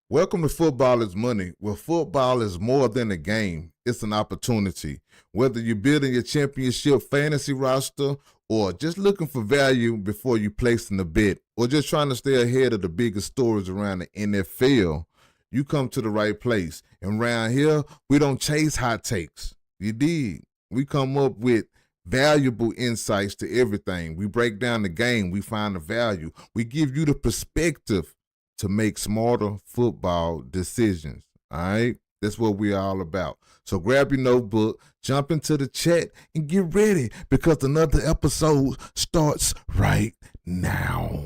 Welcome to Football is Money, where football is more than a game. It's an opportunity. Whether you're building your championship fantasy roster or just looking for value before you place a bet or just trying to stay ahead of the biggest stories around the NFL, you come to the right place. And around here, we don't chase hot takes. You dig? We come up with valuable insights to everything. We break down the game. We find the value. We give you the perspective to make smarter football decisions. All right? That's what we're all about. So grab your notebook, jump into the chat, and get ready because another episode starts right now.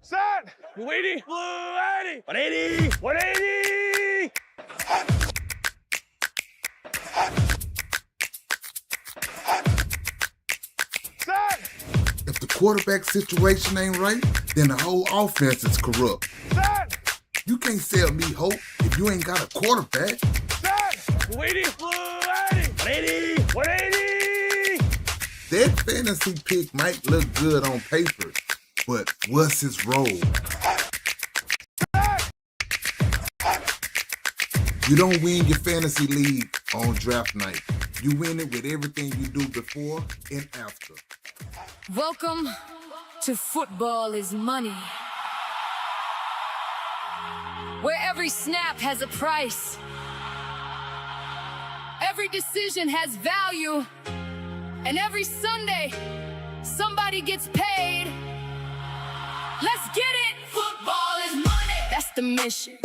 Set! 180! Blue 80! 180! 180! Set! If the quarterback situation ain't right, then the whole offense is corrupt. Set! You can't sell me hope if you ain't got a quarterback. Set! 180! Blue 80! 180! 180! That fantasy pick might look good on paper, but what's his role? You don't win your fantasy league on draft night. You win it with everything you do before and after. Welcome to Football is Money, where every snap has a price. Every decision has value. And every Sunday, somebody gets paid. Let's get it! Football is money! That's the mission.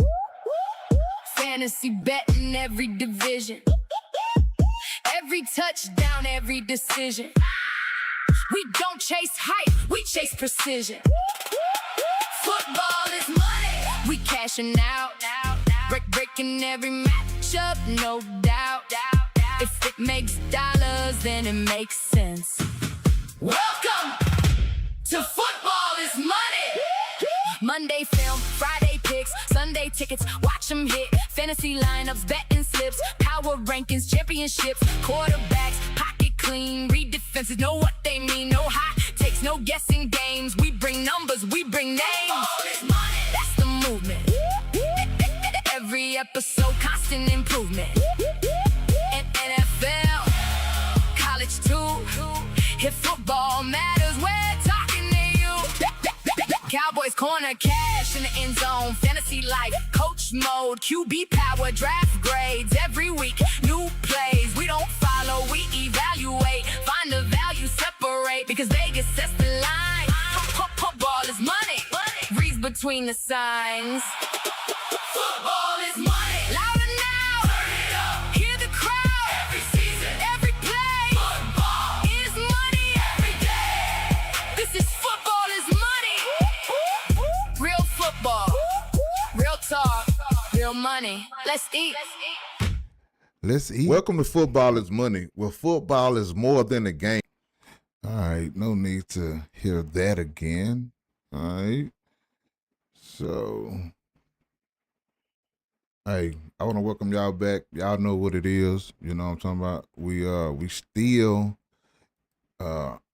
Fantasy betting every division. Every touchdown, every decision. We don't chase hype, we chase precision. Football is money! We cashing out. Breaking every matchup, no doubt. If it makes dollars, then it makes sense. Welcome to Football is Money! Monday film, Friday picks, Sunday tickets, watch them hit. Fantasy lineups, betting slips, power rankings, championships, quarterbacks, pocket clean, read defenses, know what they mean. No hot takes, no guessing games. We bring numbers, we bring names. Football is money. That's the movement. Every episode, constant improvement. too. If football matters, we're talking to you. Cowboys corner, cash in the end zone, fantasy life, coach mode, QB power, draft grades every week, new plays. We don't follow, we evaluate, find the value, separate, because Vegas sets the line. Football is money, reads between the signs. Football is money. Louder now. Turn it up. Hear the crowd. Every season, every play. Football is money every day. This is football is money. Real football. Real talk. Real money. Let's eat. Let's eat. Welcome to Football is Money, where football is more than a game. All right, no need to hear that again. All right. So, hey, I want to welcome y'all back. Y'all know what it is. You know what I'm talking about? We still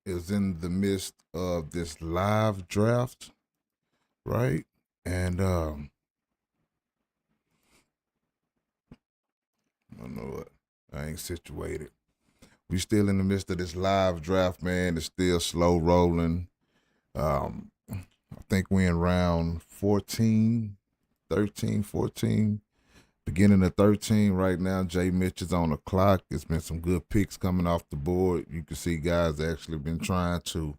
is in the midst of this live draft, right? And I don't know what. I ain't situated. We still in the midst of this live draft, man. It's still slow rolling. I think we're in round 14, 13, 14, beginning of 13 right now. Jay Mitch is on the clock. It's been some good picks coming off the board. You can see guys actually been trying to,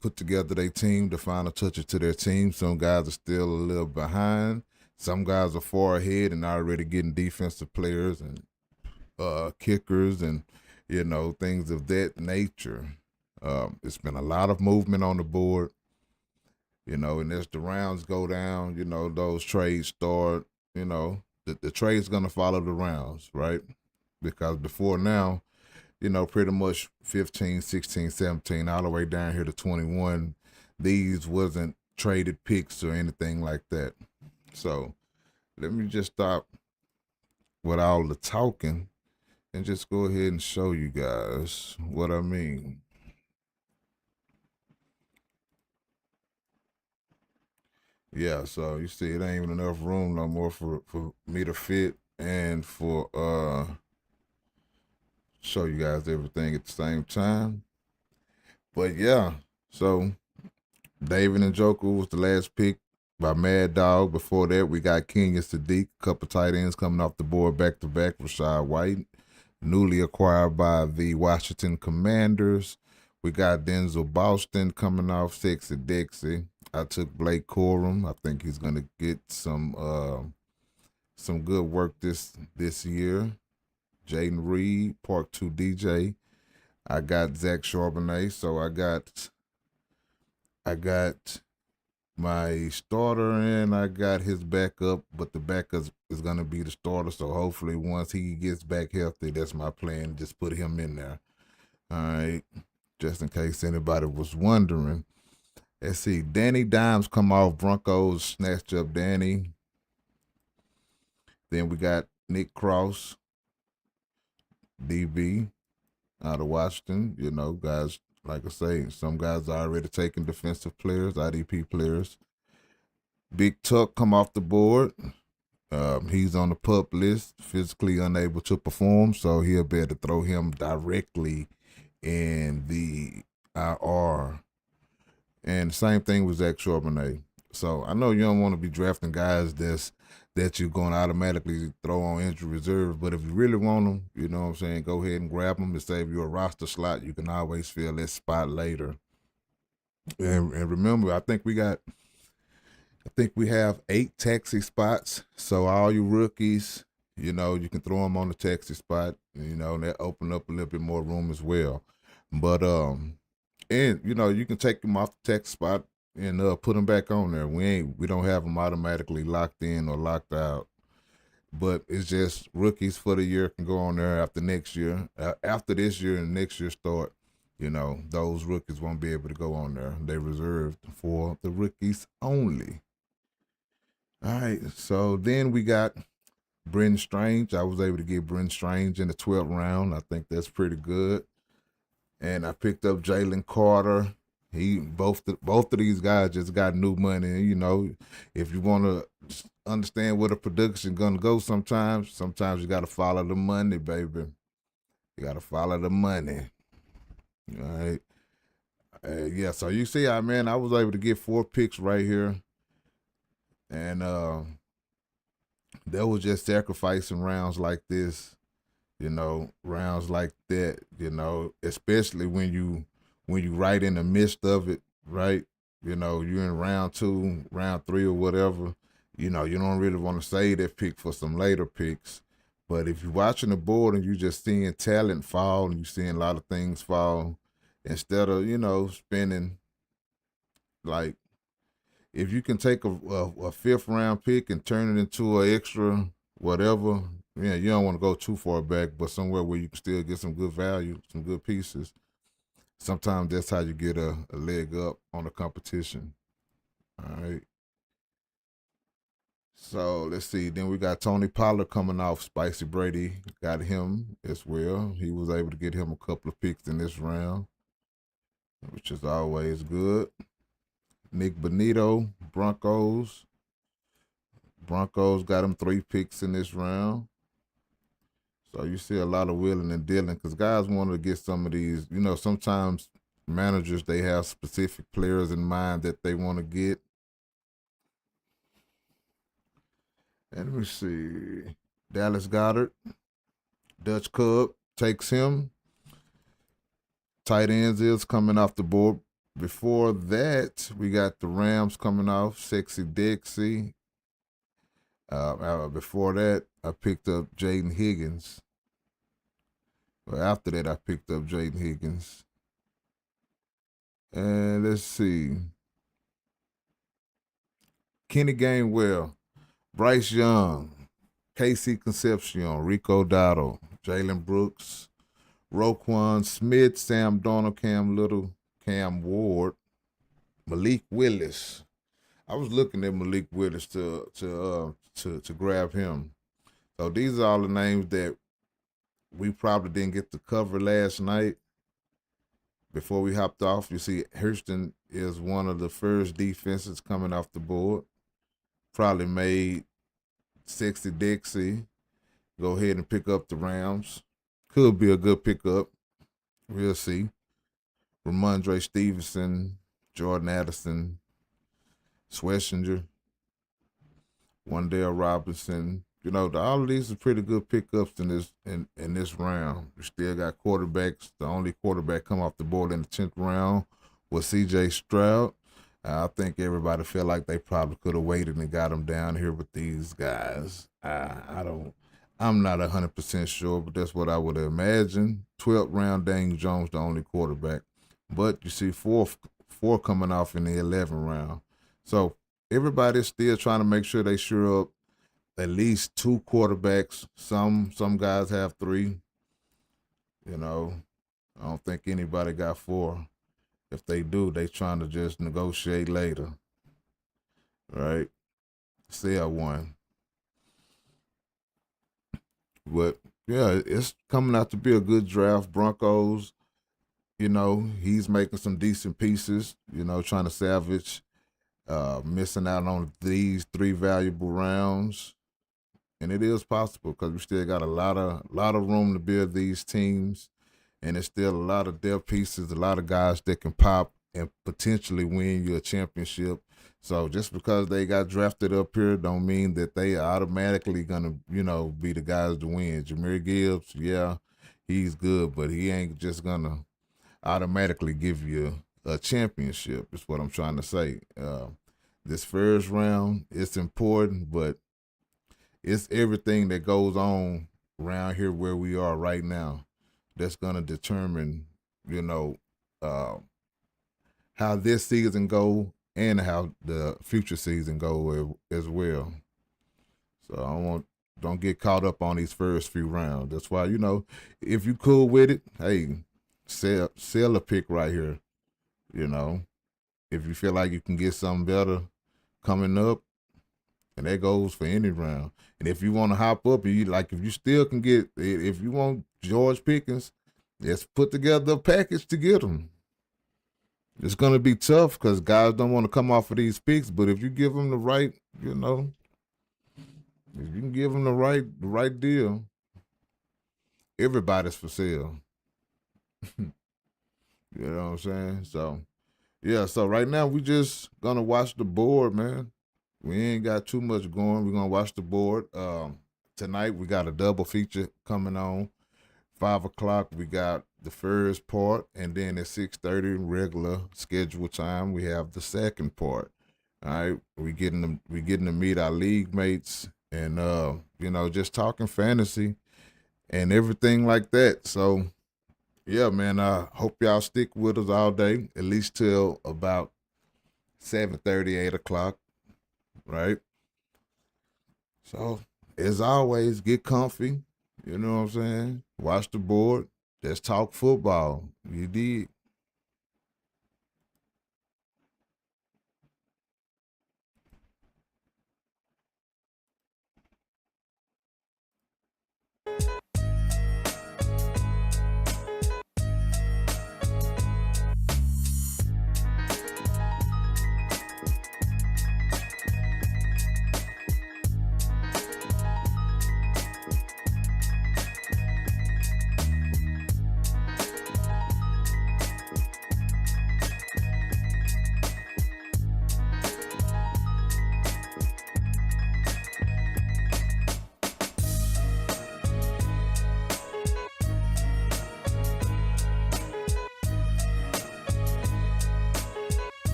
put together their team, the final touches to their team. Some guys are still a little behind. Some guys are far ahead and already getting defensive players and kickers and, things of that nature. It's been a lot of movement on the board, and as the rounds go down, those trades start, the trade's going to follow the rounds, right? Because before now, pretty much 15, 16, 17, all the way down here to 21, these wasn't traded picks or anything like that. So let me just stop with all the talking and just go ahead and show you guys what I mean. Yeah, so you see it ain't even enough room no more for me to fit and for show you guys everything at the same time. But yeah, so David and Joker was the last pick by Mad Dog. Before that, we got Kenya Sadiq, a couple tight ends coming off the board back to back. Rashad White, newly acquired by the Washington Commanders. We got Denzel Boston coming off Sexy Dixie. I took Blake Corum. I think he's gonna get some good work this year. Jaden Reed, Park 2 DJ. I got Zach Charbonnet, so I got my starter and I got his backup, but the backup is going to be the starter. So hopefully once he gets back healthy, that's my plan. Just put him in there. All right. Just in case anybody was wondering. Let's see. Danny Dimes come off Broncos, snatched up Danny. Then we got Nick Cross, DB, out of Washington. Guys, like I say, some guys are already taking defensive players, IDP players. Big Tuck come off the board. He's on the PUP list, physically unable to perform, so he'll be able to throw him directly in the IR. And same thing with Zach Charbonnet. So I know you don't want to be drafting guys that you're going to automatically throw on injury reserve, but if you really want them, you know what I'm saying, go ahead and grab them and save you a roster slot. You can always fill that spot later. And remember, I think we have 8 taxi spots. So all you rookies, you can throw them on the taxi spot, and that open up a little bit more room as well. But and you can take them off the taxi spot and put them back on there. We don't have them automatically locked in or locked out, but it's just rookies for the year can go on there after next year. After this year and next year start, those rookies won't be able to go on there. They're reserved for the rookies only. All right, so then we got Brendan Strange. I was able to get Brendan Strange in the 12th round. I think that's pretty good. And I picked up Jalen Carter. Both of these guys just got new money. And, if you want to understand where the production gonna go, sometimes you got to follow the money, baby. You got to follow the money. All right. Yeah, so you see how, man, I was able to get 4 picks right here. And that was just sacrificing rounds like this, rounds like that, especially when you right in the midst of it, right? You're in round 2, round 3 or whatever. You don't really want to save that pick for some later picks. But if you're watching the board and you're just seeing talent fall and you're seeing a lot of things fall, instead of, spending, like, if you can take a 5th round pick and turn it into an extra whatever, you don't want to go too far back, but somewhere where you can still get some good value, some good pieces. Sometimes that's how you get a leg up on the competition. All right. So let's see. Then we got Tony Pollard coming off. Spicy Brady got him as well. He was able to get him a couple of picks in this round, which is always good. Nick Bonito, Broncos. Broncos got him 3 picks in this round. So you see a lot of willing and dealing because guys want to get some of these. Sometimes managers, they have specific players in mind that they want to get. And let me see. Dallas Goedert, Dutch Cub, takes him. Tight ends is coming off the board. Before that, we got the Rams coming off, Sexy Dixie. Before that, I picked up Jaden Higgins. Well, after that, I picked up Jaden Higgins. And let's see. Kenny Gainwell, Bryce Young, KC Concepcion, Rico Dotto, Jalen Brooks, Roquan Smith, Sam Darnold, Cam Little, Cam Ward, Malik Willis. I was looking at Malik Willis to grab him. So these are all the names that we probably didn't get to cover last night before we hopped off. You see, Houston is one of the first defenses coming off the board. Probably made Sexy Dixie go ahead and pick up the Rams. Could be a good pickup. We'll see. Ramondre Stevenson, Jordan Addison, Schlesinger, Wandale Robinson. All of these are pretty good pickups in this round. We still got quarterbacks. The only quarterback come off the board in the 10th round was C.J. Stroud. I think everybody felt like they probably could have waited and got him down here with these guys. I'm not 100% sure, but that's what I would imagine. 12th round, Daniel Jones, the only quarterback. But you see four coming off in the 11th round. So everybody's still trying to make sure they sure up at least 2 quarterbacks. Some guys have 3. I don't think anybody got 4. If they do, they trying to just negotiate later. Right? Sell one. But yeah, it's coming out to be a good draft. Broncos, he's making some decent pieces, trying to salvage, missing out on these 3 valuable rounds. And it is possible because we still got a lot of room to build these teams. And there's still a lot of depth pieces, a lot of guys that can pop and potentially win you a championship. So just because they got drafted up here don't mean that they are automatically going to, be the guys to win. Jahmyr Gibbs, yeah, he's good, but he ain't just going to automatically give you a championship is what I'm trying to say. This first round, it's important, but it's everything that goes on around here where we are right now that's going to determine, how this season go and how the future season go as well. So don't get caught up on these first few rounds. That's why, if you cool with it, hey, sell a pick right here. If you feel like you can get something better coming up, and that goes for any round. And if you want to hop up, if you still can get, if you want George Pickens, let's put together a package to get him. It's going to be tough because guys don't want to come off of these picks, but if you give them the right, if you can give them the right deal, everybody's for sale. You know what I'm saying? So, yeah, so right now we just gonna watch the board, man. We ain't got too much going. We're gonna watch the board. Tonight we got a double feature coming on. 5 o'clock we got the first part, and then at 6:30 regular schedule time we have the second part. All right, we getting to meet our league mates and just talking fantasy and everything like that. So yeah, man, I hope y'all stick with us all day, at least till about 7:30, 8 o'clock, right? So as always, get comfy. You know what I'm saying? Watch the board. Just talk football. You did.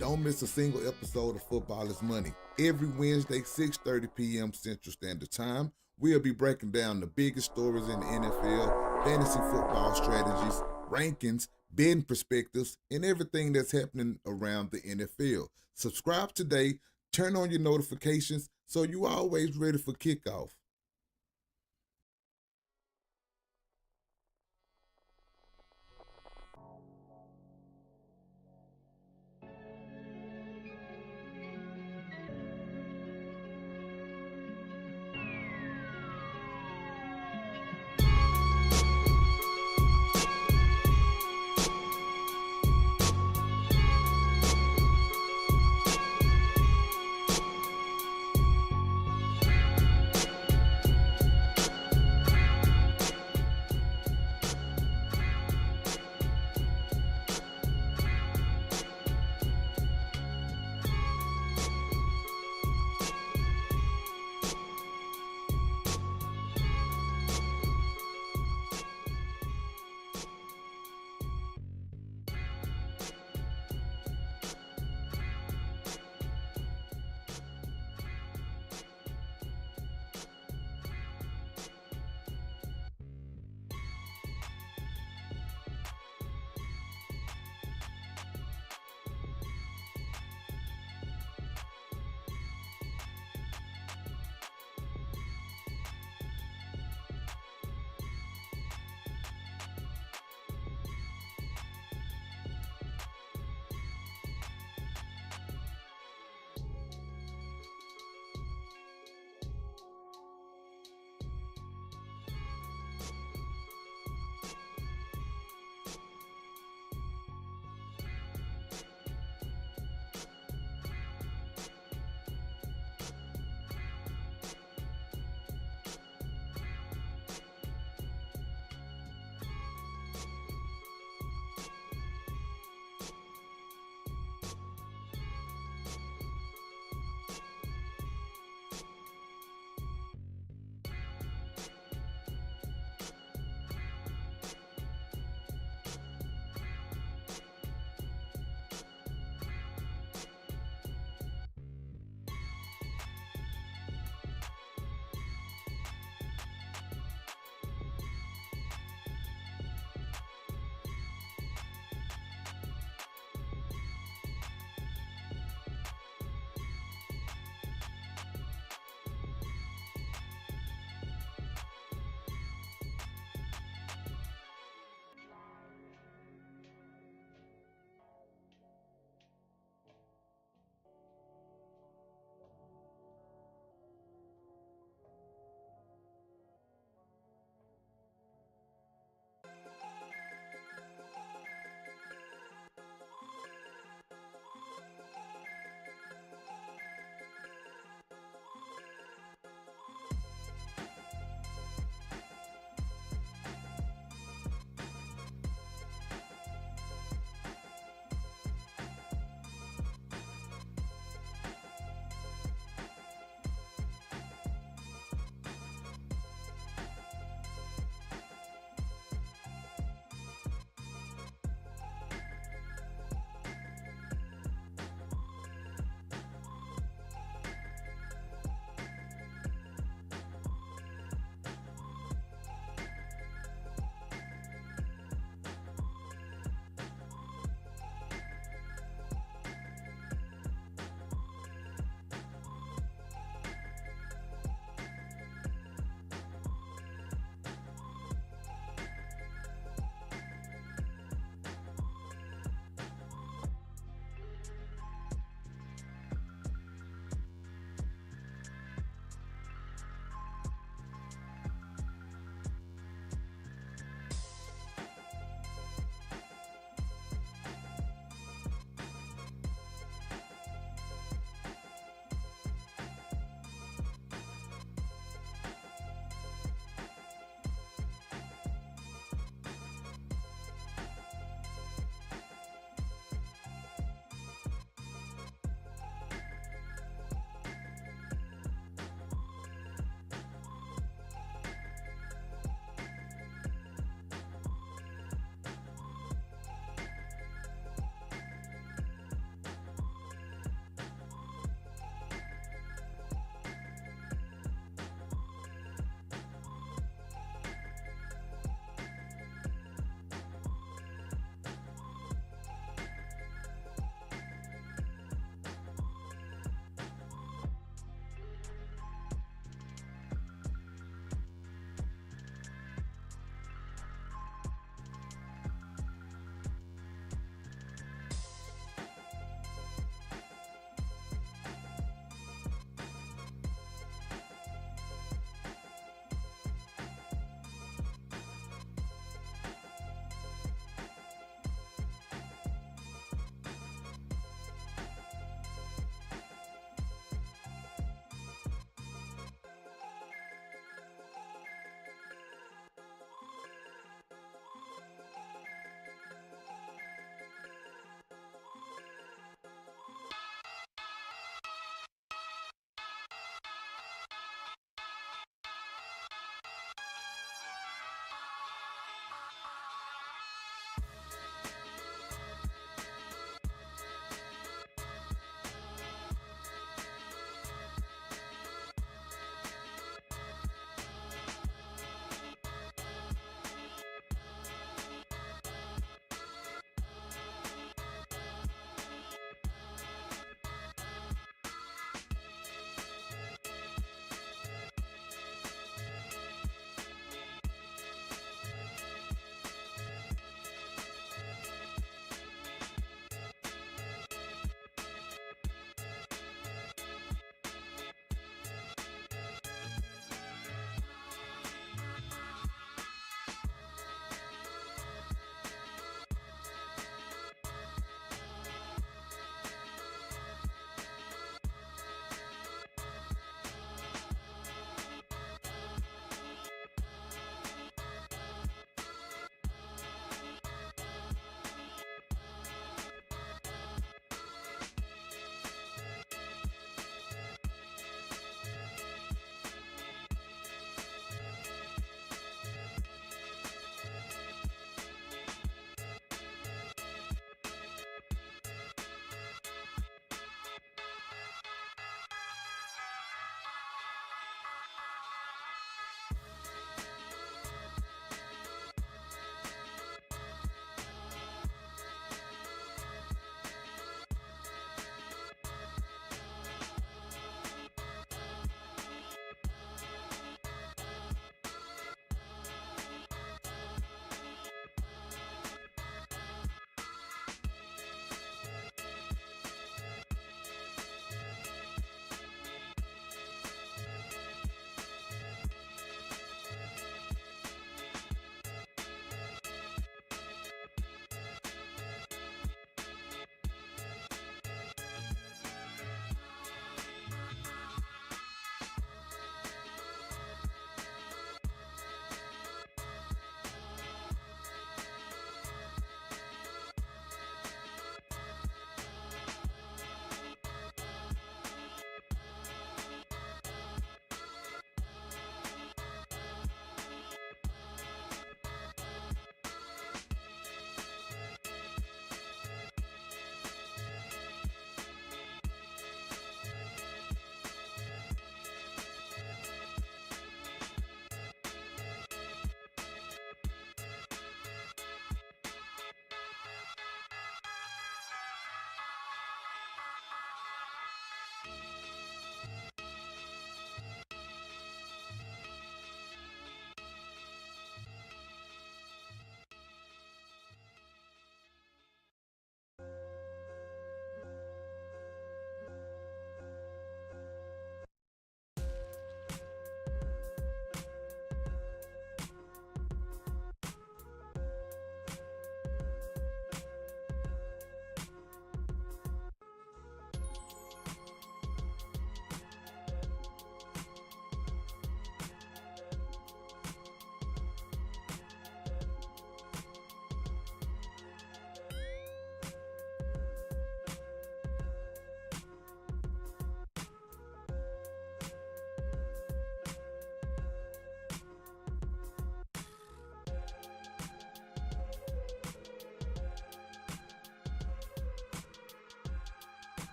Don't miss a single episode of Football is Money. Every Wednesday, 6:30 p.m. Central Standard Time, we'll be breaking down the biggest stories in the NFL, fantasy football strategies, rankings, betting perspectives, and everything that's happening around the NFL. Subscribe today, turn on your notifications so you're always ready for kickoff.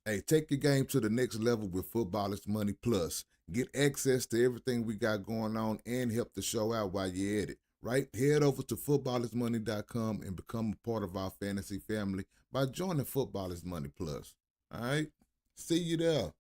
Hey, take your game to the next level with Football is Money Plus. Get access to everything we got going on and help the show out while you're at it. Right? Head over to footballismoney.com and become a part of our fantasy family by joining Football is Money Plus. All right? See you there.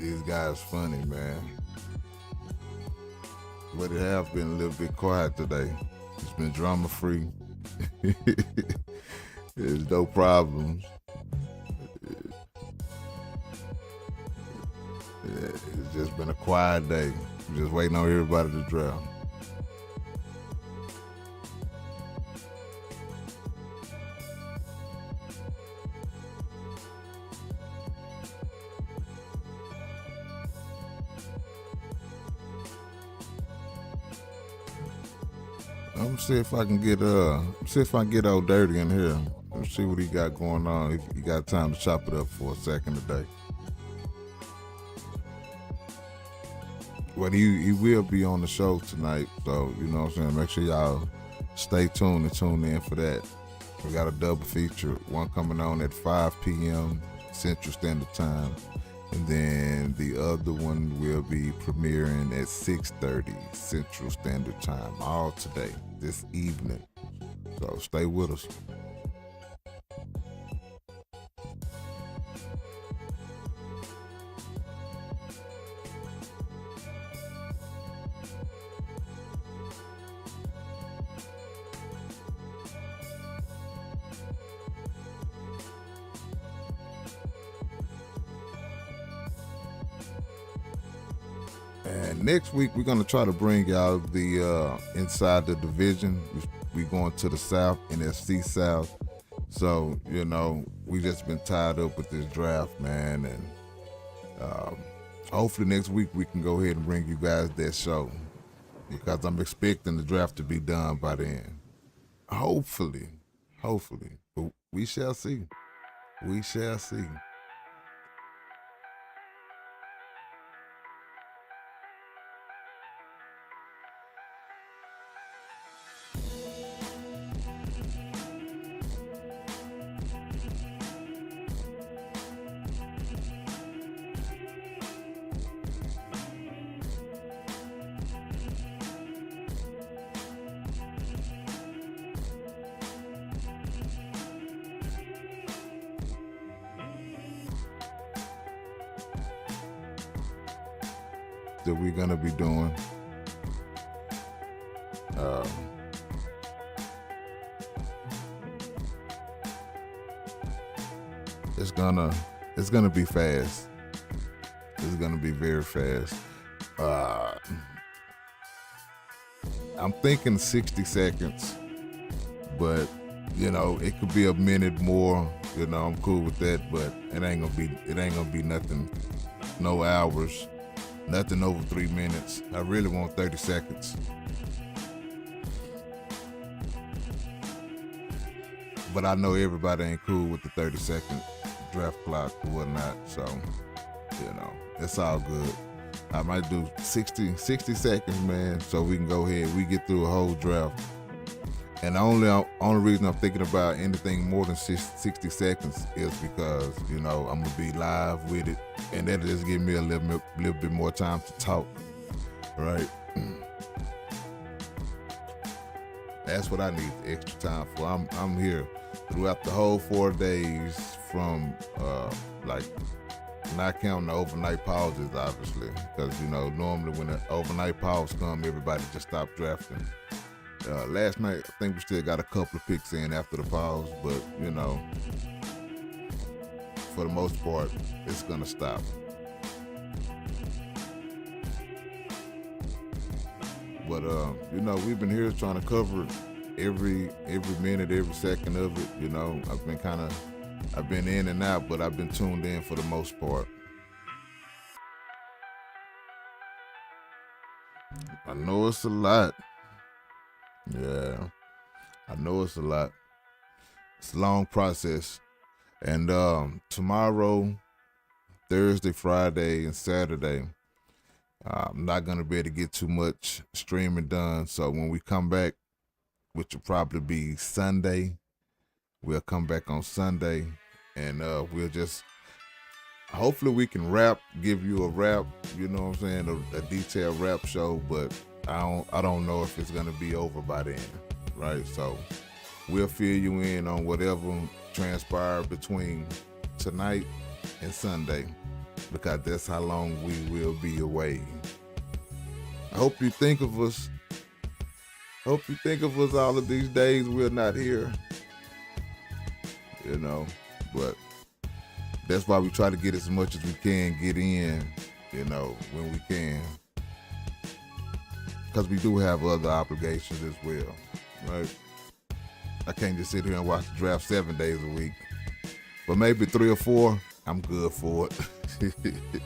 These guys funny, man. But it have been a little bit quiet today. It's been drama free. There's no problems. It's just been a quiet day. Just waiting on everybody to draft. I'm gonna see if I can get old Dirty in here. Let's see what he got going on. If he got time to chop it up for a second today. But he will be on the show tonight, so you know what I'm saying. Make sure y'all stay tuned and tune in for that. We got a double feature, one coming on at 5 p.m. Central Standard Time, and then the other one will be premiering at 6:30 Central Standard Time, all today, this evening. So stay with us. And next week, we're going to try to bring y'all the inside the division. We going to the South, NFC South. So, you know, we just been tied up with this draft, man. And hopefully next week we can go ahead and bring you guys that show, because I'm expecting the draft to be done by then. Hopefully. But we shall see. We shall see. That we're gonna be doing. It's gonna be fast. It's gonna be very fast. I'm thinking 60 seconds, but you know, it could be a minute more. You know, I'm cool with that, but it ain't gonna be nothing, no hours. Nothing over 3 minutes. I really want 30 seconds. But I know everybody ain't cool with the 30-second draft clock or whatnot, so, you know, it's all good. I might do 60 seconds, man, so we can go ahead. We get through a whole draft. And the only reason I'm thinking about anything more than 60 seconds is because, you know, I'm going to be live with it, and that'll just give me a little bit more time to talk, right? That's what I need extra time for. I'm here throughout the whole 4 days from, like, not counting the overnight pauses, obviously, because, you know, normally when the overnight pause come, everybody just stop drafting. Last night, I think we still got a couple of picks in after the pause, but, you know, for the most part, it's going to stop. But, you know, we've been here trying to cover every minute, every second of it. You know, I've been in and out, but I've been tuned in for the most part. I know it's a lot. Yeah, I know it's a lot. It's a long process. And tomorrow, Thursday, Friday, and Saturday, I'm not going to be able to get too much streaming done. So when we come back, which will probably be Sunday, we'll come back on Sunday, and we'll just, hopefully we can give you a wrap, you know what I'm saying, a detailed wrap show, but I don't know if it's going to be over by then, right? So we'll fill you in on whatever transpired between tonight and Sunday. because that's how long we will be away. I hope you think of us. Hope you think of us all of these days we're not here. You know, but that's why we try to get as much as we can get in, you know, when we can. Because we do have other obligations as well, right? I can't just sit here and watch the draft 7 days a week. But maybe 3 or 4, I'm good for it.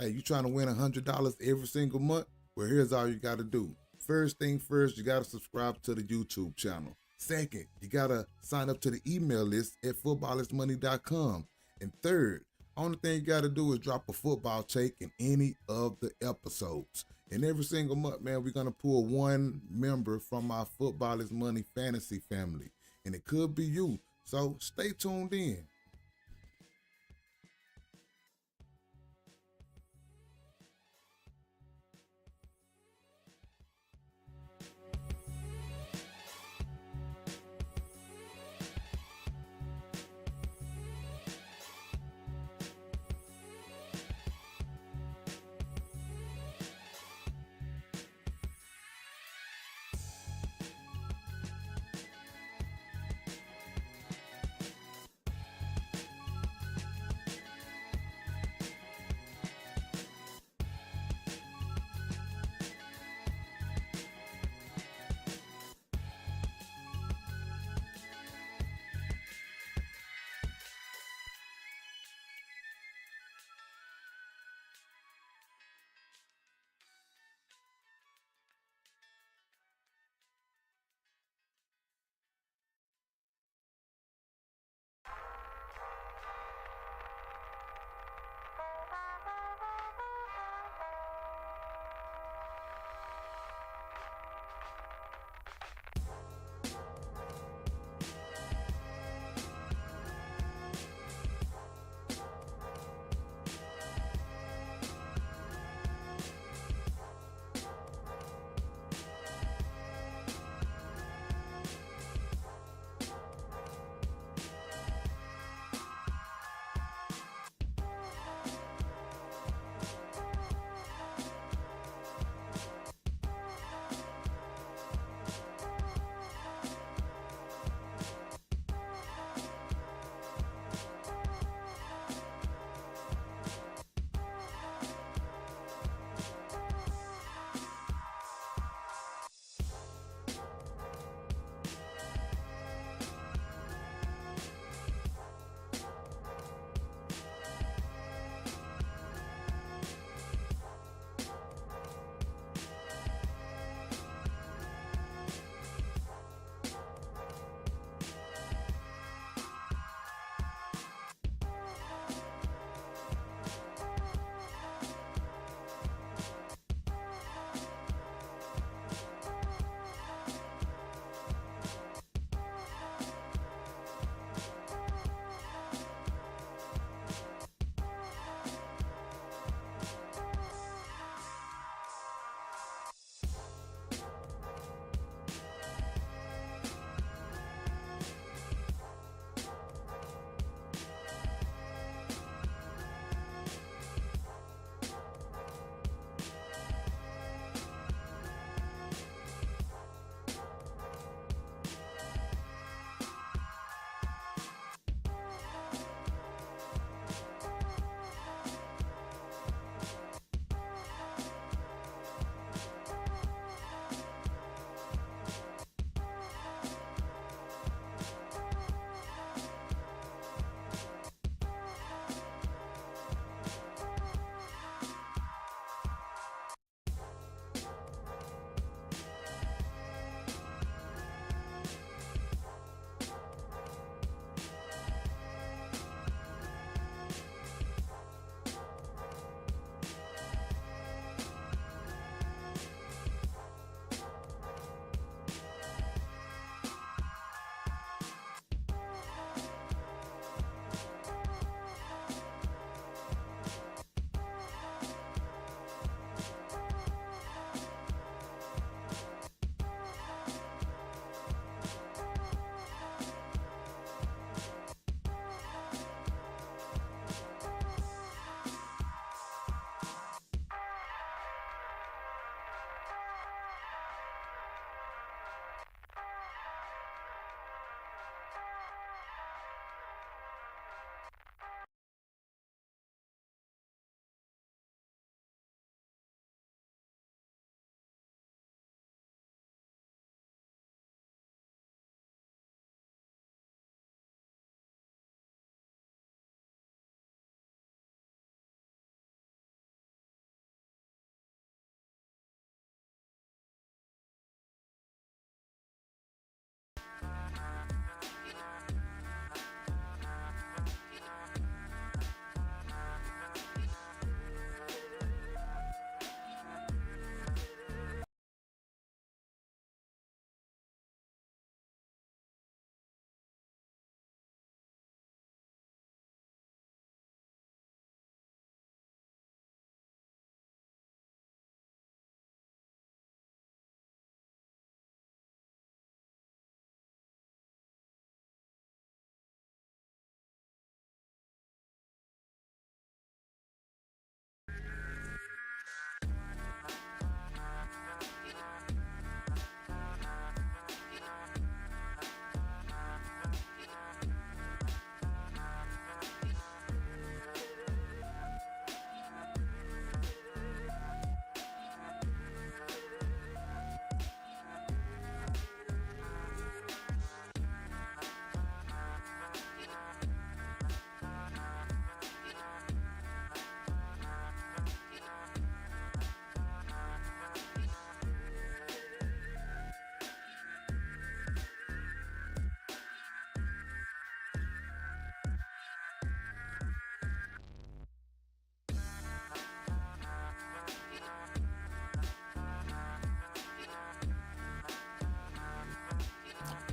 Hey, you trying to win $100 every single month? Well, here's all you got to do. First thing first, you got to subscribe to the YouTube channel. Second, you got to sign up to the email list at footballismoney.com. And third, only thing you got to do is drop a football take in any of the episodes. And every single month, man, we're going to pull one member from our Football is Money fantasy family. And it could be you. So stay tuned in.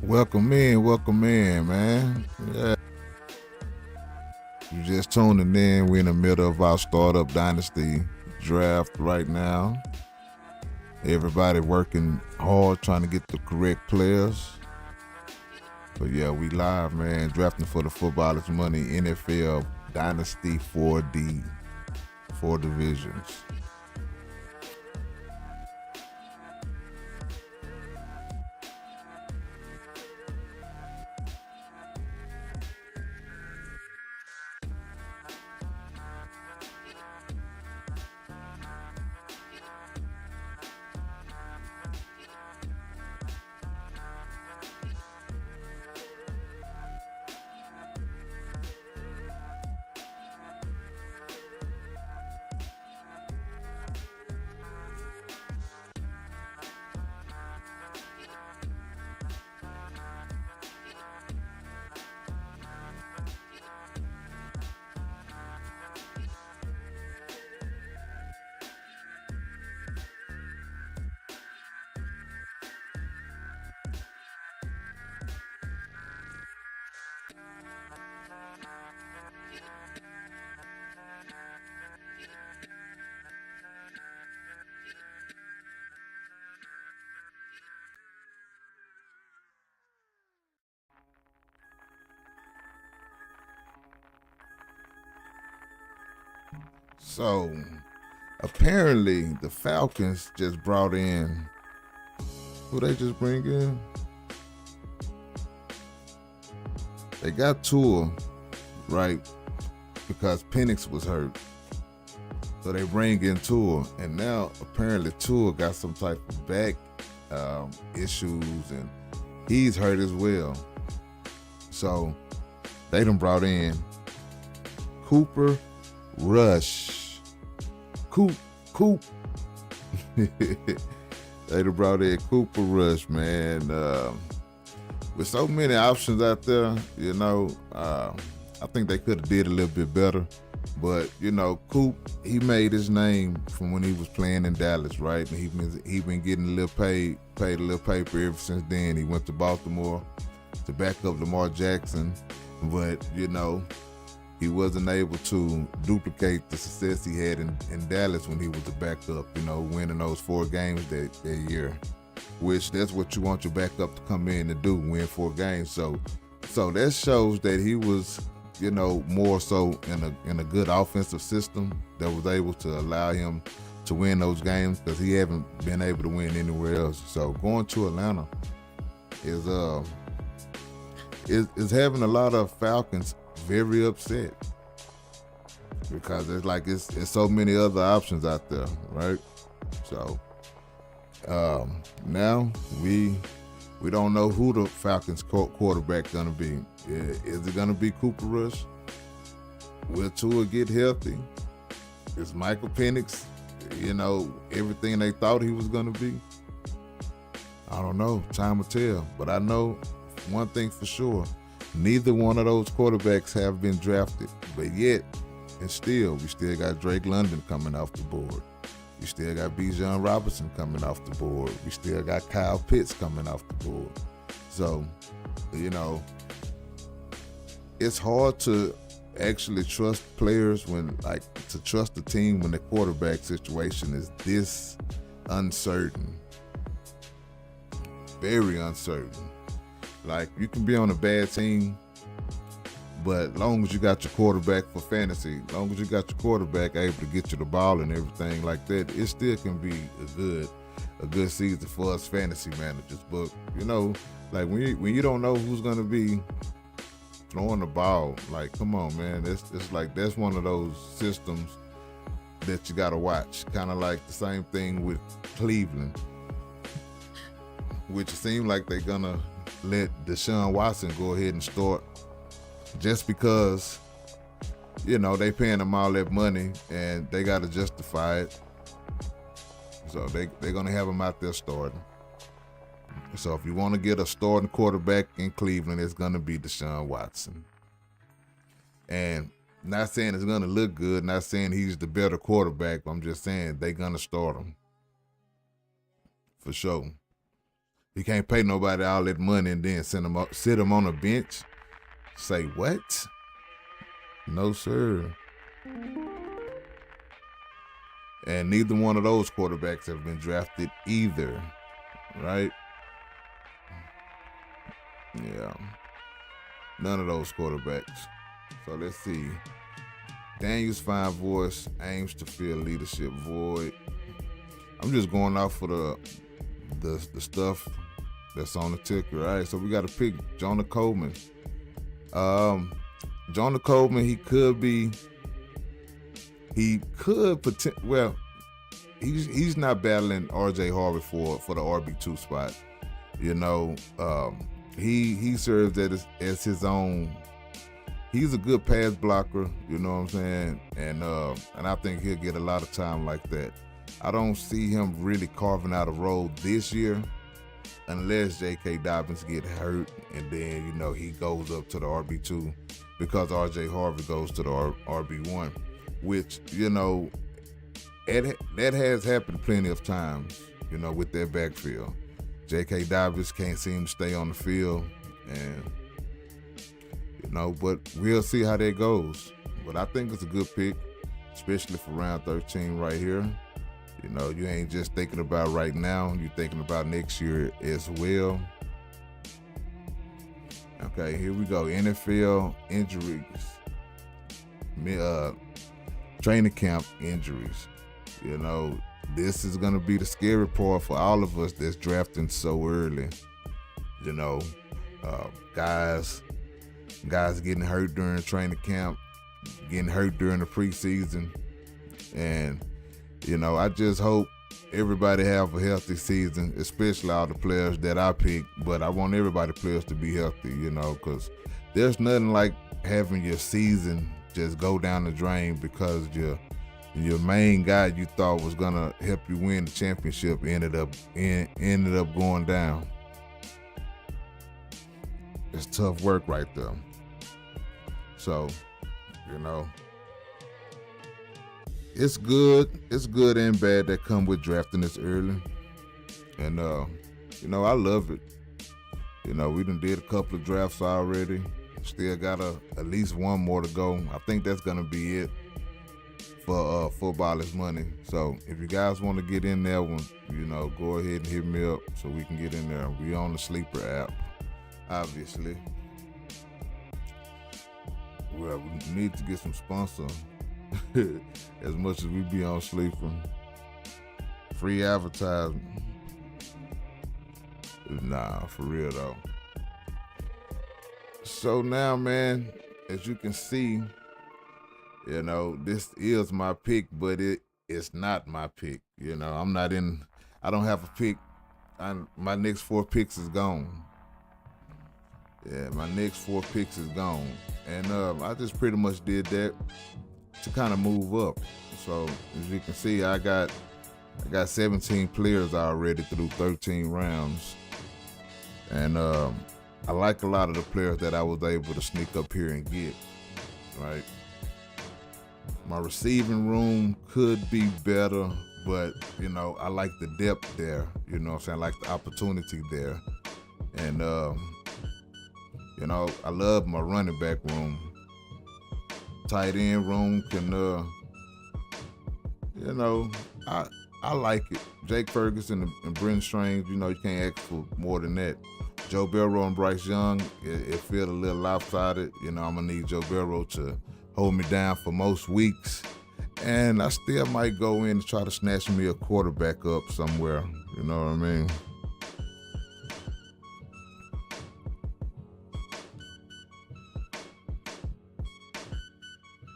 Welcome in, man. Yeah. You just tuning in. We're in the middle of our Startup Dynasty Draft right now. Everybody working hard trying to get the correct players. But yeah, we live, man. Drafting for the Football is Money NFL Dynasty 4D. 4 divisions. So, apparently, the Falcons just brought in, who they just bring in? They got Tua, right? Because Penix was hurt. So they bring in Tua, and now apparently Tua got some type of back issues, and he's hurt as well. So they done brought in Cooper Rush. Coop. They done brought in Cooper Rush, man. With so many options out there, you know, I think they could have did a little bit better. But, you know, Coop, he made his name from when he was playing in Dallas, right? And he been getting a little paid a little paper ever since then. He went to Baltimore to back up Lamar Jackson. But, you know, he wasn't able to duplicate the success he had in Dallas when he was a backup, you know, winning those 4 games that year, which that's what you want your backup to come in and do, win 4 games. So that shows that he was, you know, more so in a good offensive system that was able to allow him to win those games, because he haven't been able to win anywhere else. So going to Atlanta is having a lot of Falcons very upset, because it's so many other options out there, right? So now we don't know who the Falcons quarterback gonna be. Is it gonna be Cooper Rush? Will Tua get healthy? Is Michael Penix, you know, everything they thought he was gonna be? I don't know. Time will tell. But I know one thing for sure. Neither one of those quarterbacks have been drafted, but yet, and still, we still got Drake London coming off the board. We still got Bijan Robinson coming off the board. We still got Kyle Pitts coming off the board. So, you know, it's hard to actually trust players to trust the team when the quarterback situation is this uncertain. Very uncertain. Like, you can be on a bad team, but as long as you got your quarterback for fantasy, as long as you got your quarterback able to get you the ball and everything like that, it still can be a good season for us fantasy managers. But, you know, like when you don't know who's gonna be throwing the ball, like, come on, man, it's like that's one of those systems that you gotta watch. Kind of like the same thing with Cleveland, which it seems like they're gonna let Deshaun Watson go ahead and start, just because, you know, they paying him all that money and they got to justify it. So they're going to have him out there starting. So if you want to get a starting quarterback in Cleveland, it's going to be Deshaun Watson. And not saying it's going to look good, not saying he's the better quarterback, but I'm just saying they're going to start him. For sure. He can't pay nobody all that money and then sit him on a bench. Say what? No, sir. And neither one of those quarterbacks have been drafted either, right? Yeah. None of those quarterbacks. So let's see. Daniel's fine voice aims to fill leadership void. I'm just going off for the stuff that's on the ticker. All right, so we got to pick Jonah Coleman. Jonah Coleman, he's not battling RJ Harvey for the RB2 spot. You know, he serves as his own. He's a good pass blocker, you know what I'm saying? And I think he'll get a lot of time like that. I don't see him really carving out a role this year unless J.K. Dobbins get hurt and then, you know, he goes up to the RB2 because R.J. Harvey goes to the RB1, which, you know, that has happened plenty of times, you know, with their backfield. J.K. Dobbins can't seem to stay on the field, and, you know, but we'll see how that goes. But I think it's a good pick, especially for round 13 right here. You know, you ain't just thinking about right now, you're thinking about next year as well. Okay, here we go. NFL injuries. Training camp injuries. You know, this is going to be the scary part for all of us that's drafting so early. You know, guys getting hurt during training camp, getting hurt during the preseason. And, you know, I just hope everybody have a healthy season, especially all the players that I pick. But I want everybody players to be healthy, you know, because there's nothing like having your season just go down the drain because your main guy you thought was gonna help you win the championship ended up going down. It's tough work right there. So, you know, it's good and bad that come with drafting this early. And you know, I love it. You know, we done did a couple of drafts already. Still got at least one more to go. I think that's gonna be it for Football is Money. So if you guys want to get in there, you know, go ahead and hit me up so we can get in there. We on the Sleeper app, obviously. Well, we need to get some sponsor. As much as we be on Sleeper, free advertising. Nah, for real though. So now, man, as you can see, you know, this is my pick, but it's not my pick. You know, I don't have a pick. My next 4 picks is gone. Yeah, my next 4 picks is gone. And I just pretty much did that to kind of move up. So as you can see, I got 17 players already through 13 rounds. And I like a lot of the players that I was able to sneak up here and get, right? My receiving room could be better, but, you know, I like the depth there. You know what I'm saying? I like the opportunity there. And, you know, I love my running back room. Tight end room can, you know, I like it. Jake Ferguson and Brent Strange, you know, you can't ask for more than that. Joe Burrow and Bryce Young, it feels a little lopsided. You know, I'm going to need Joe Burrow to hold me down for most weeks. And I still might go in and try to snatch me a quarterback up somewhere. You know what I mean?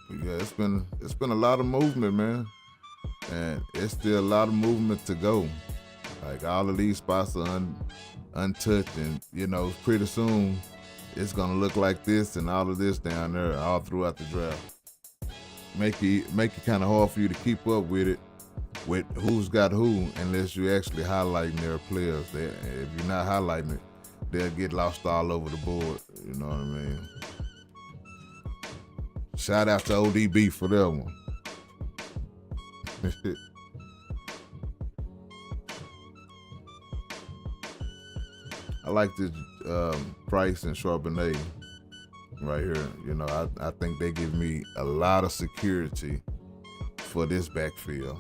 But yeah, it's been a lot of movement, man. And it's still a lot of movement to go. Like, all of these spots are untouched, and, you know, pretty soon it's gonna look like this and all of this down there all throughout the draft. Make it kind of hard for you to keep up with it, with who's got who, unless you actually highlighting their players. If you're not highlighting it, they'll get lost all over the board. You know what I mean? Shout out to ODB for that one. like this Price and Charbonnet right here. You know, I think they give me a lot of security for this backfield.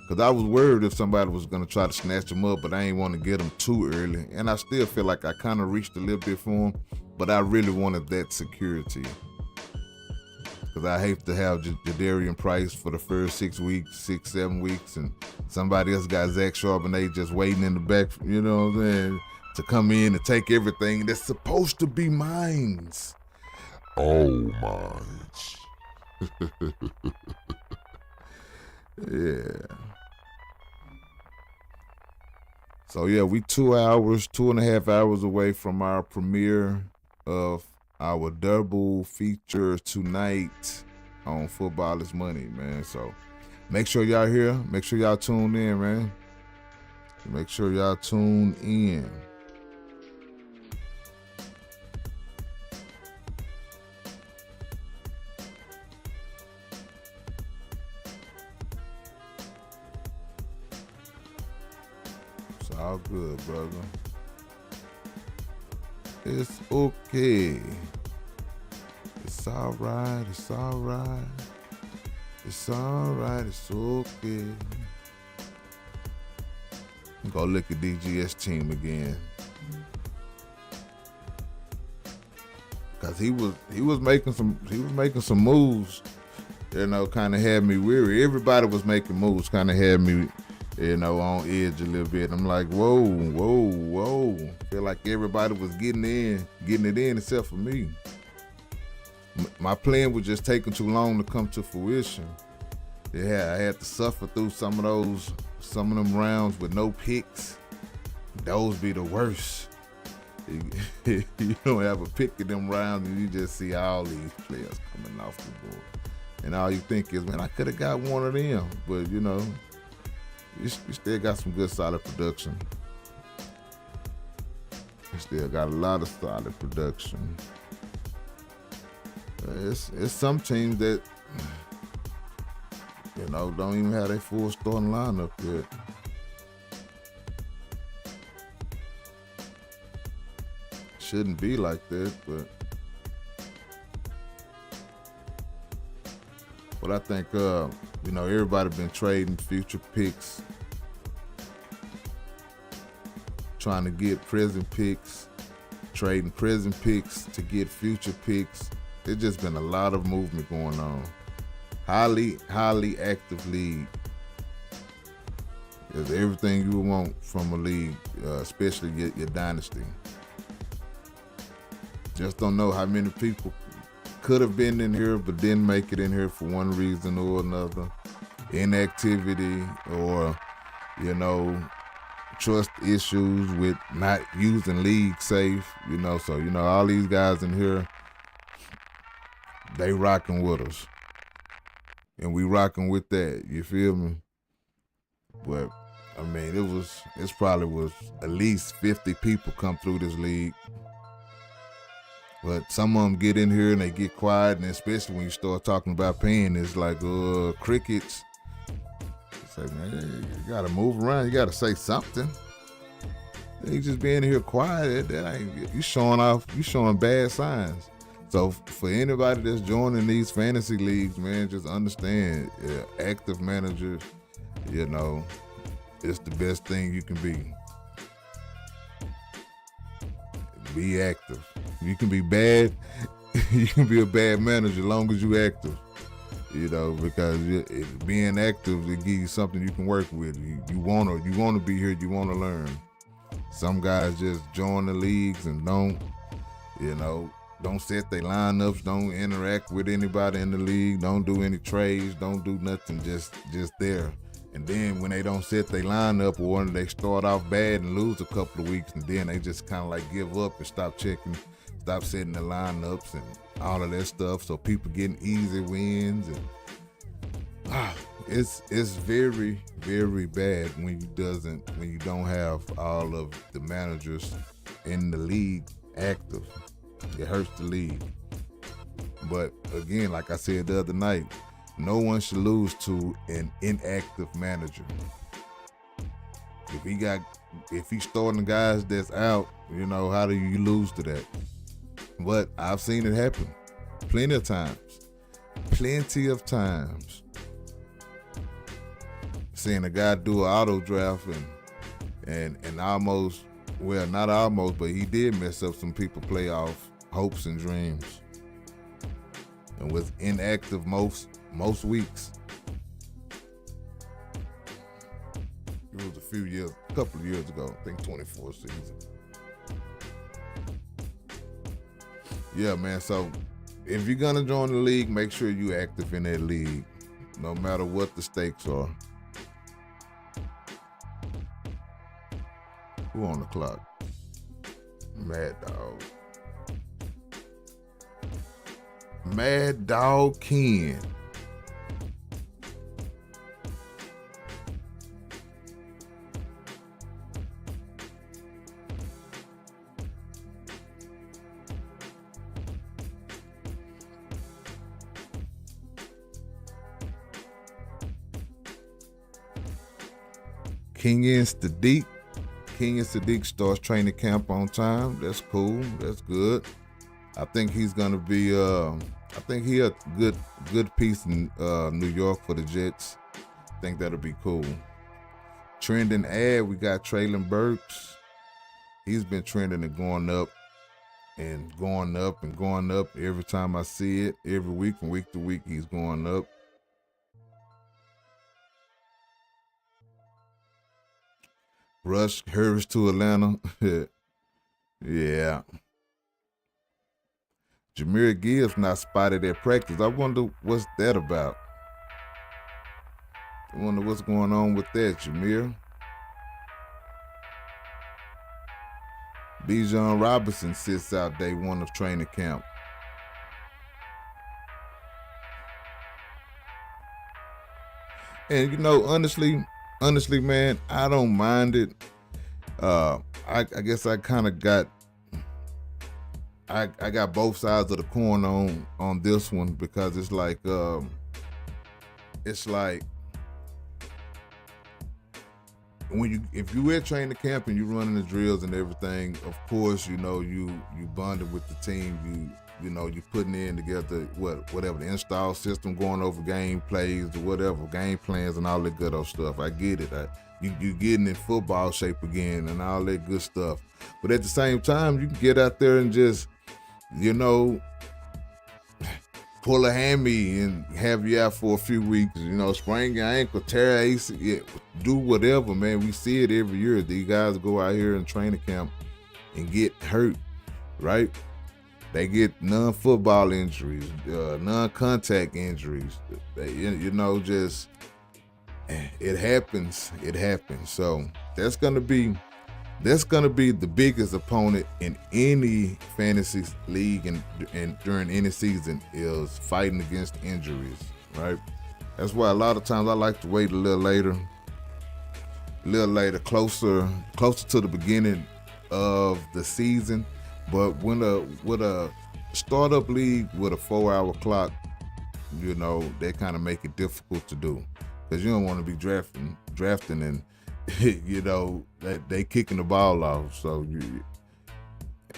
Because I was worried if somebody was going to try to snatch them up, but I ain't want to get them too early. And I still feel like I kind of reached a little bit for them, but I really wanted that security. Because I hate to have Jadarian Price for the first 6 weeks, 7 weeks, and somebody else got Zach Charbonnet just waiting in the back, you know what I'm saying, to come in and take everything that's supposed to be mine. Oh, mine. Yeah. So yeah, we 2.5 hours away from our premiere of our double feature tonight on Football is Money, man. So make sure y'all here. Make sure y'all tune in, man. Make sure y'all tune in. It's all good, brother. It's okay. It's all right. It's all right. It's all right. It's okay. Go look at DGS team again. Cause he was making some moves, you know, kind of had me weary. Everybody was making moves, kind of had me, you know, on edge a little bit. I'm like, whoa. Feel like everybody was getting it in except for me. My plan was just taking too long to come to fruition. Yeah, I had to suffer through some of them rounds with no picks. Those be the worst. You don't have a pick in them rounds and you just see all these players coming off the board. And all you think is, man, I could have got one of them. But, you know, you still got some good solid production. You still got a lot of solid production. It's some teams that, you know, don't even have their full starting lineup yet. Shouldn't be like that, but I think, you know, everybody been trading future picks, trying to get present picks, trading present picks to get future picks. It's just been a lot of movement going on. Highly active league. There's everything you would want from a league, especially your dynasty. Just don't know how many people could have been in here but didn't make it in here for one reason or another. Inactivity or, you know, trust issues with not using league safe, you know. So, you know, all these guys in here, they rocking with us. And we rocking with that, you feel me? But, I mean, it probably was at least 50 people come through this league. But some of them get in here and they get quiet, and especially when you start talking about paying, it's like crickets. It's like, man, you gotta move around, you gotta say something. You just being here quiet, that ain't, you showing bad signs. So for anybody that's joining these fantasy leagues, man, just understand, active managers, you know, it's the best thing you can be. Be active. You can be bad. You can be a bad manager as long as you active. You know, because being active, it gives you something you can work with. You want to be here. You want to learn. Some guys just join the leagues and don't set their lineups. Don't interact with anybody in the league. Don't do any trades. Don't do nothing. Just there. And then when they don't set their lineup, or when they start off bad and lose a couple of weeks, and then they just kind of like give up and stop setting the lineups and all of that stuff. So people getting easy wins, and it's very, very bad when you don't have all of the managers in the league active. It hurts the league. But again, like I said the other night, no one should lose to an inactive manager. if he's starting the guys that's out, you know, how do you lose to that? But I've seen it happen plenty of times. Seeing a guy do an auto draft and almost, well, not almost, but he did mess up some people playoff hopes and dreams, and was inactive most weeks. It was a couple of years ago, I think 24 season. Yeah, man, so if you're gonna join the league, make sure you're active in that league, no matter what the stakes are. Who on the clock? Mad Dog. Mad Dog Ken. King and Sadiq starts training camp on time. That's cool. That's good. I think he's gonna be. I think he a good piece in New York for the Jets. I think that'll be cool. Trending ad, we got Traylon Burks. He's been trending and going up and going up and going up. Every time I see it, every week from week to week, he's going up. Rush hurries to Atlanta. Yeah. Jahmyr Gibbs not spotted at practice. I wonder what's that about. I wonder what's going on with that, Jahmyr. Bijan Robinson sits out day one of training camp. And you know, honestly, man, I don't mind it. I guess I kind of got I got both sides of the coin on this one, because it's like if you at training camp and you running the drills and everything, of course, you know, you bonded with the team, you know, you putting in together whatever the install system, going over game plays or whatever, game plans and all that good old stuff. I get it. You getting in football shape again and all that good stuff. But at the same time, you can get out there and just, you know, pull a hammy and have you out for a few weeks, you know, sprain your ankle, tear AC, yeah, do whatever, man. We see it every year. These guys go out here in training camp and get hurt, right? They get non-football injuries, non-contact injuries. You know, just, it happens. So that's gonna be the biggest opponent in any fantasy league and during any season, is fighting against injuries, right? That's why a lot of times I like to wait a little later, closer to the beginning of the season. But with a startup league with a 4-hour clock, you know, they kind of make it difficult to do, because you don't want to be drafting and you know, that they kicking the ball off. So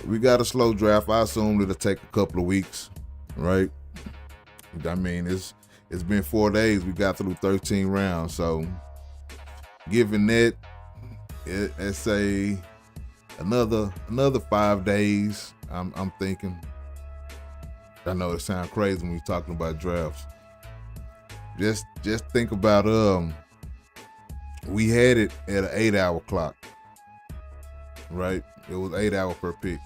we got a slow draft. I assume it'll take a couple of weeks, right? I mean, it's been 4 days. We got through 13 rounds. So given that, let's say another 5 days, I'm thinking. I know it sounds crazy when you're talking about drafts. Just think about we had it at an 8-hour clock, right? It was 8 hours per pick.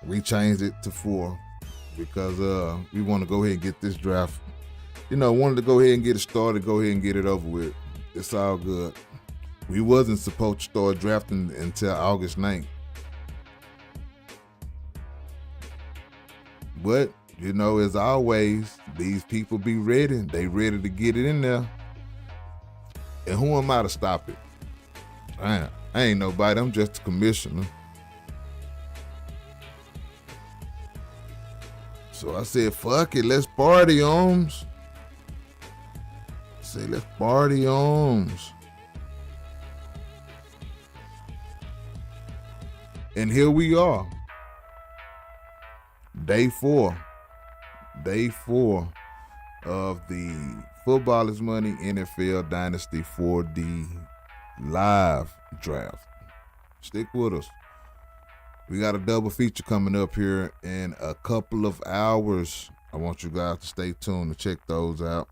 We changed it to 4 because we want to go ahead and get this draft. You know, wanted to go ahead and get it started, go ahead and get it over with. It's all good. We wasn't supposed to start drafting until August 9th. But, you know, as always, these people be ready. They ready to get it in there. And who am I to stop it? I ain't nobody. I'm just a commissioner. So I said, fuck it. Let's party, Ohms. I said, let's party, Ohms. And here we are. Day four of the Football is Money NFL Dynasty 4D live draft. Stick with us. We got a double feature coming up here in a couple of hours. I want you guys to stay tuned to check those out.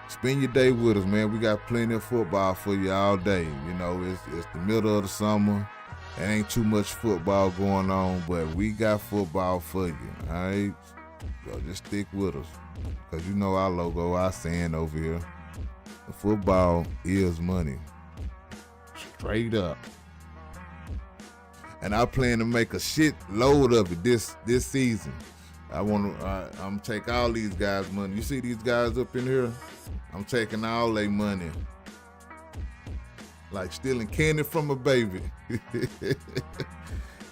Spend your day with us, man. We got plenty of football for you all day. You know, it's the middle of the summer. There ain't too much football going on, but we got football for you, all right? So just stick with us, because you know our logo, our saying over here. The football is money. Straight up. And I plan to make a shit load of it this season. I'm gonna take all these guys' money. You see these guys up in here? I'm taking all their money. Like stealing candy from a baby.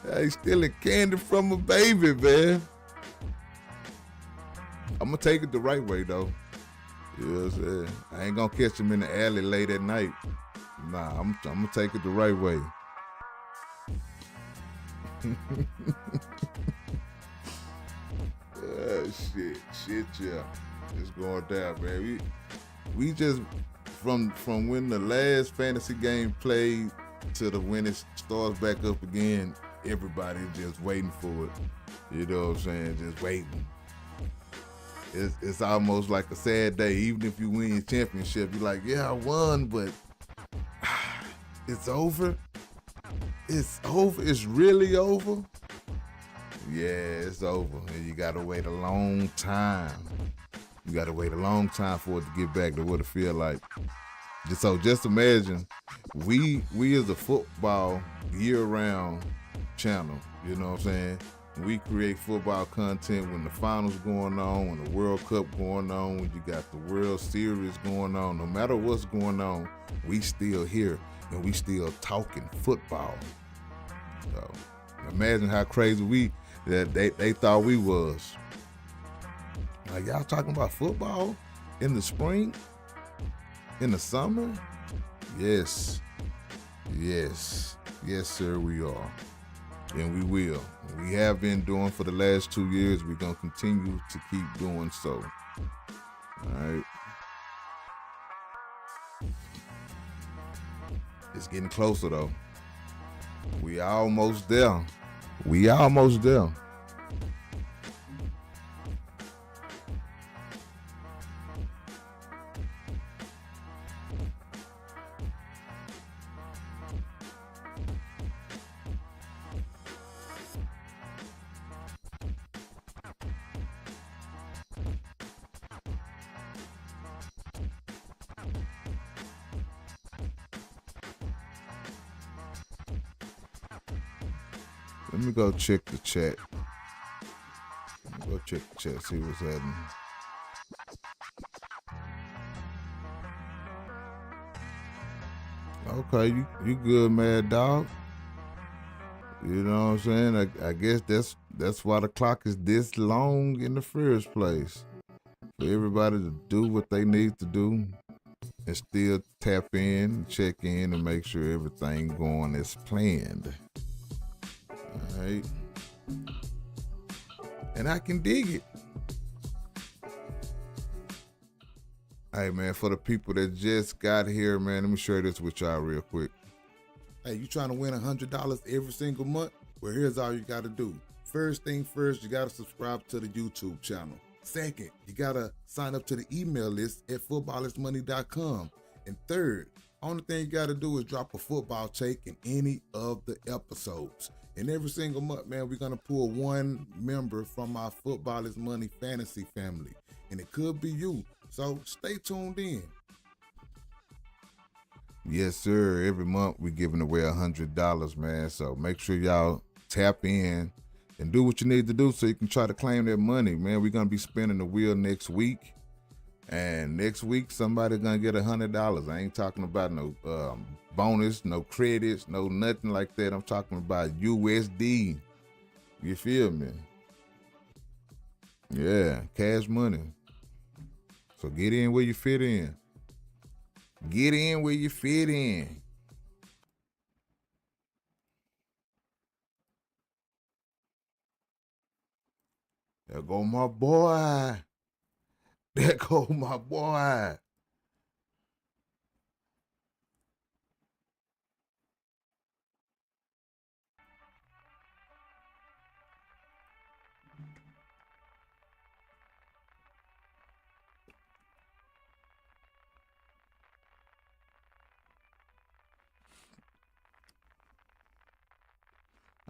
Hey, stealing candy from a baby, man. I'm gonna take it the right way, though. You know what I'm saying? I ain't gonna catch him in the alley late at night. Nah, I'm gonna take it the right way. Shit, yeah. It's going down, man. We just from when the last fantasy game played to the when it starts back up again, everybody just waiting for it. You know what I'm saying? Just waiting. It's almost like a sad day. Even if you win your championship, you're like, yeah, I won, but it's over. It's over. It's really over. Yeah, it's over. And you gotta wait a long time. You gotta wait a long time for it to get back to what it feel like. Just imagine, we as a football year-round channel, you know what I'm saying? We create football content when the finals going on, when the World Cup going on, when you got the World Series going on. No matter what's going on, we still here and we still talking football. So imagine how crazy they thought we was. Like, y'all talking about football in the spring, in the summer? Yes, sir, we are. And we will. We have been doing for the last 2 years. We're going to continue to keep doing so. All right. It's getting closer, though. We almost there. Let me go check the chat. See what's happening. Okay, you good, Mad Dog. You know what I'm saying? I guess that's why the clock is this long in the first place. For everybody to do what they need to do and still tap in, check in, and make sure everything going as planned. All right. And I can dig it. Hey, man, for the people that just got here, man, let me share this with y'all real quick. Hey, you trying to win $100 every single month? Well, here's all you got to do. First thing first, you got to subscribe to the YouTube channel. Second, you got to sign up to the email list at footballismoney.com. And third, only thing you got to do is drop a football take in any of the episodes. And every single month, man, we're going to pull one member from our Football is Money fantasy family. And it could be you. So stay tuned in. Yes, sir. Every month we're giving away $100, man. So make sure y'all tap in and do what you need to do so you can try to claim that money, man. We're going to be spinning the wheel next week. And next week, somebody's going to get $100. I ain't talking about no bonus, no credits, no nothing like that. I'm talking about USD. You feel me? Yeah, cash money. So get in where you fit in. Get in where you fit in. There go my boy. There go my boy.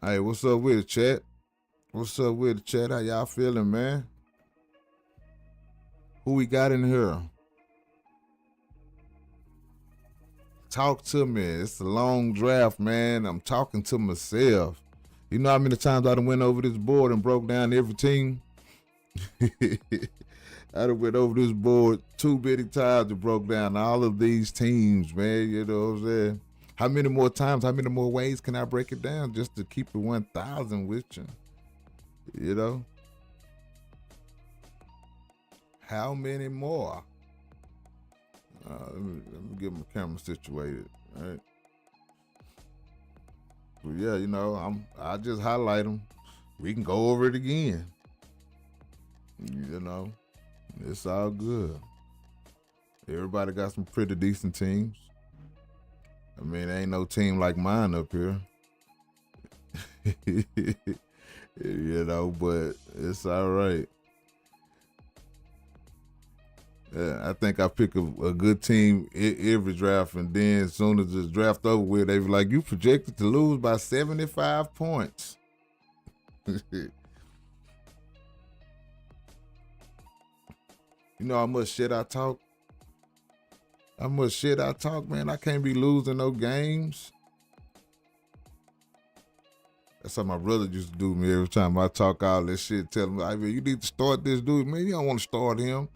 Hey, what's up with it, chat? What's up with it, chat? How y'all feeling, man? Who we got in here? Talk to me. It's a long draft, man. I'm talking to myself. You know how many times I done went over this board and broke down every team? I done went over this board too many times and broke down all of these teams, man. You know what I'm saying? How many more times, how many more ways can I break it down just to keep it 1,000 with you? You know? How many more? Let me get my camera situated, right? But yeah, you know, I just highlight them. We can go over it again. You know, it's all good. Everybody got some pretty decent teams. I mean, there ain't no team like mine up here. You know, but it's all right. Yeah, I think I pick a good team every draft, and then as soon as the draft over with, they be like, you projected to lose by 75 points. You know how much shit I talk? How much shit I talk, man? I can't be losing no games. That's how my brother used to do me every time I talk all this shit. Tell him, I mean, you need to start this dude. Man, you don't want to start him.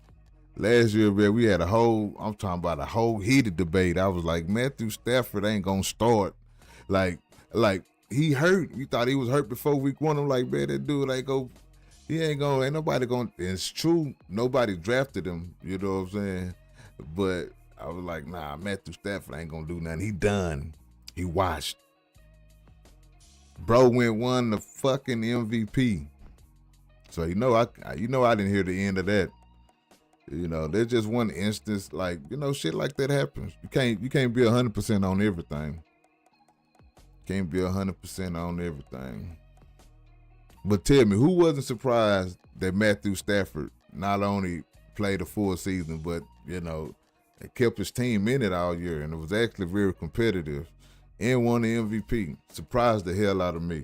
Last year, man, we had I'm talking about a whole heated debate. I was like, Matthew Stafford ain't going to start. Like he hurt. We thought he was hurt before week 1. I'm like, man, that dude ain't nobody going to, it's true. Nobody drafted him, you know what I'm saying? But I was like, nah, Matthew Stafford ain't going to do nothing. He done. He washed. Bro won the fucking MVP. So I didn't hear the end of that. You know, there's just one instance, like, you know, shit like that happens. You can't be 100% on everything. Can't be 100% on everything. But tell me, who wasn't surprised that Matthew Stafford not only played a full season, but, you know, kept his team in it all year, and it was actually very competitive, and won the MVP. Surprised the hell out of me.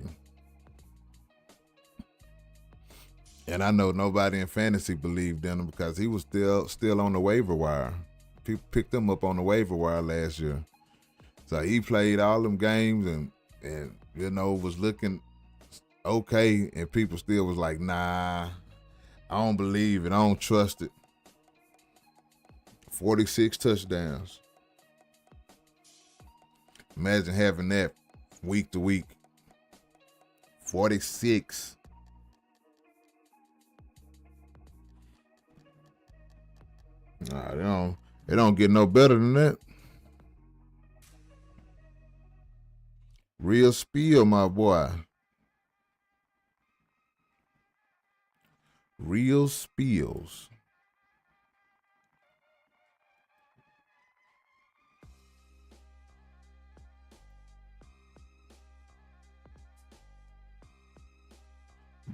And I know nobody in fantasy believed in him because he was still on the waiver wire. People picked him up on the waiver wire last year. So he played all them games and you know, was looking okay, and people still was like, nah, I don't believe it. I don't trust it. 46 touchdowns. Imagine having that week to week. 46. Nah, it don't get no better than that. Real spiel, my boy. Real spills.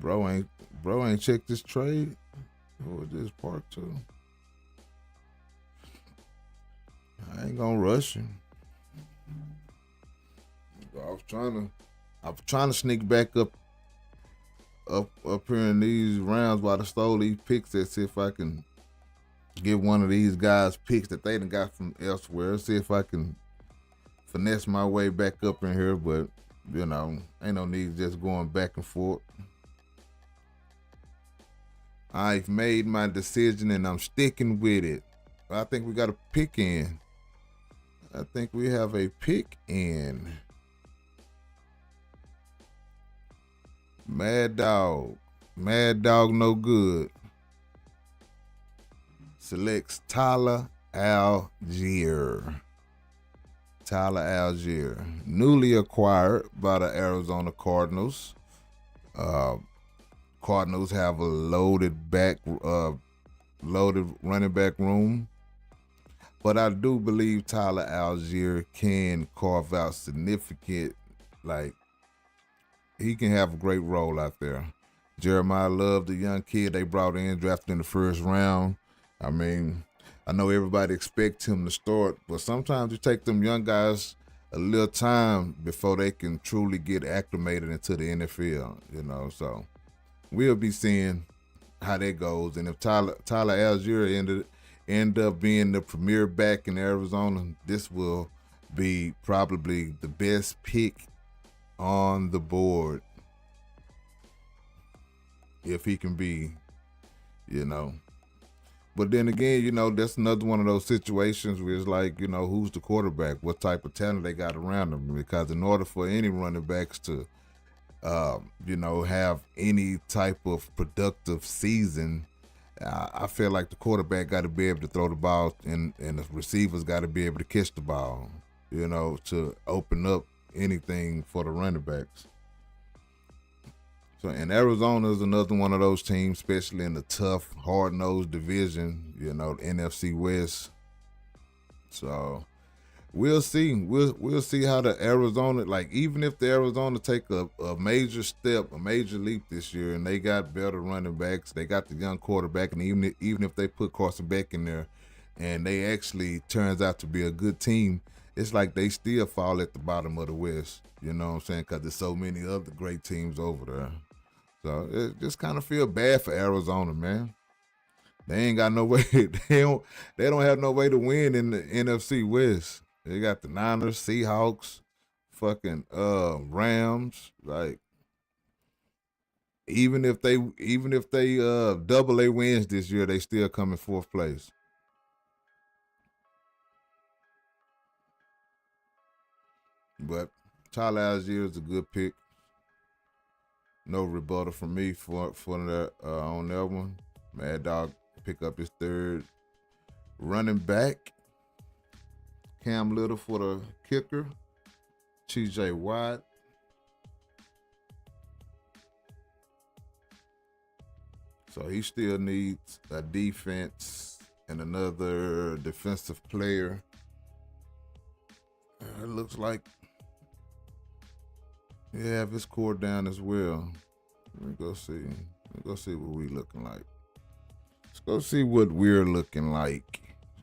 Bro ain't checked this trade or this part too. I ain't gonna rush him. I was trying to sneak back up here in these rounds while I stole these picks and see if I can get one of these guys picks that they done got from elsewhere. See if I can finesse my way back up in here, but you know, ain't no need just going back and forth. I've made my decision and I'm sticking with it. I think we got a pick in. I think we have a pick in. Mad Dog no good. Selects Tyler Algier. Newly acquired by the Arizona Cardinals. Cardinals have a loaded running back room. But I do believe Tyler Algier can carve out significant, like, he can have a great role out there. Jeremiah Love, the young kid they brought in, drafted in the first round. I mean, I know everybody expects him to start, but sometimes you take them young guys a little time before they can truly get acclimated into the NFL, you know. So we'll be seeing how that goes. And if Tyler Algier end up being the premier back in Arizona, this will be probably the best pick on the board if he can be, you know. But then again, you know, that's another one of those situations where it's like, you know, who's the quarterback? What type of talent they got around them? Because in order for any running backs to, you know, have any type of productive season, I feel like the quarterback got to be able to throw the ball, and the receivers got to be able to catch the ball, you know, to open up anything for the running backs. So, and Arizona is another one of those teams, especially in the tough, hard-nosed division, you know, the NFC West. So we'll see. We'll see how the Arizona, like, even if the Arizona take a major step, a major leap this year, and they got better running backs, they got the young quarterback, and even if they put Carson Beck in there, and they actually turns out to be a good team, it's like they still fall at the bottom of the West. You know what I'm saying? Because there's so many other great teams over there. So it just kind of feel bad for Arizona, man. They ain't got no way. They don't have no way to win in the NFC West. They got the Niners, Seahawks, fucking Rams. Like, even if they double their wins this year, they still come in fourth place. But Tyler Algier is a good pick. No rebuttal from me for that on that one. Mad Dog pick up his third running back. Cam Little for the kicker. TJ Watt. So he still needs a defense and another defensive player. It looks like he have his core down as well. Let me go see. Let's go see what we looking like. Let's go see what we're looking like.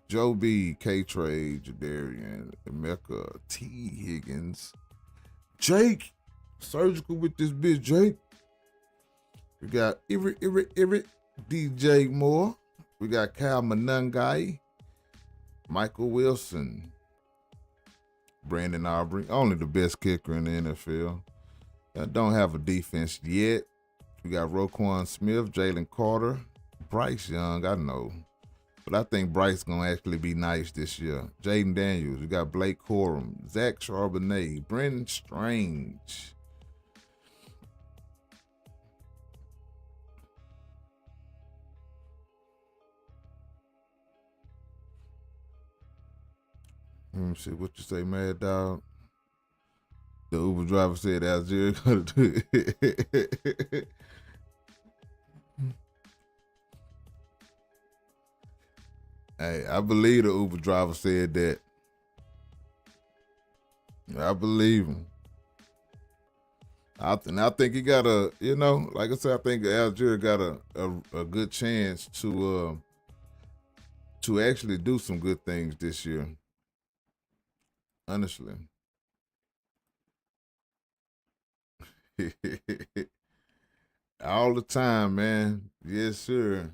Joe B, K-Trade, Jadarian, Emeka, T. Higgins, Jake, surgical with this bitch, Jake. We got Iri, DJ Moore. We got Kyle Manungai, Michael Wilson, Brandon Aubrey, only the best kicker in the NFL. Don't have a defense yet. We got Roquan Smith, Jalen Carter, Bryce Young, I know. But I think Bryce going to actually be nice this year. Jaden Daniels, we got Blake Corum, Zach Charbonnet, Brendan Strange. Let me see what you say, Mad Dog. The Uber driver said Algier gonna do it. Hey, I believe the Uber driver said that. I believe him. I think he got a, you know, like I said, I think Algier got a good chance to actually do some good things this year. Honestly. All the time, man. Yes, sir.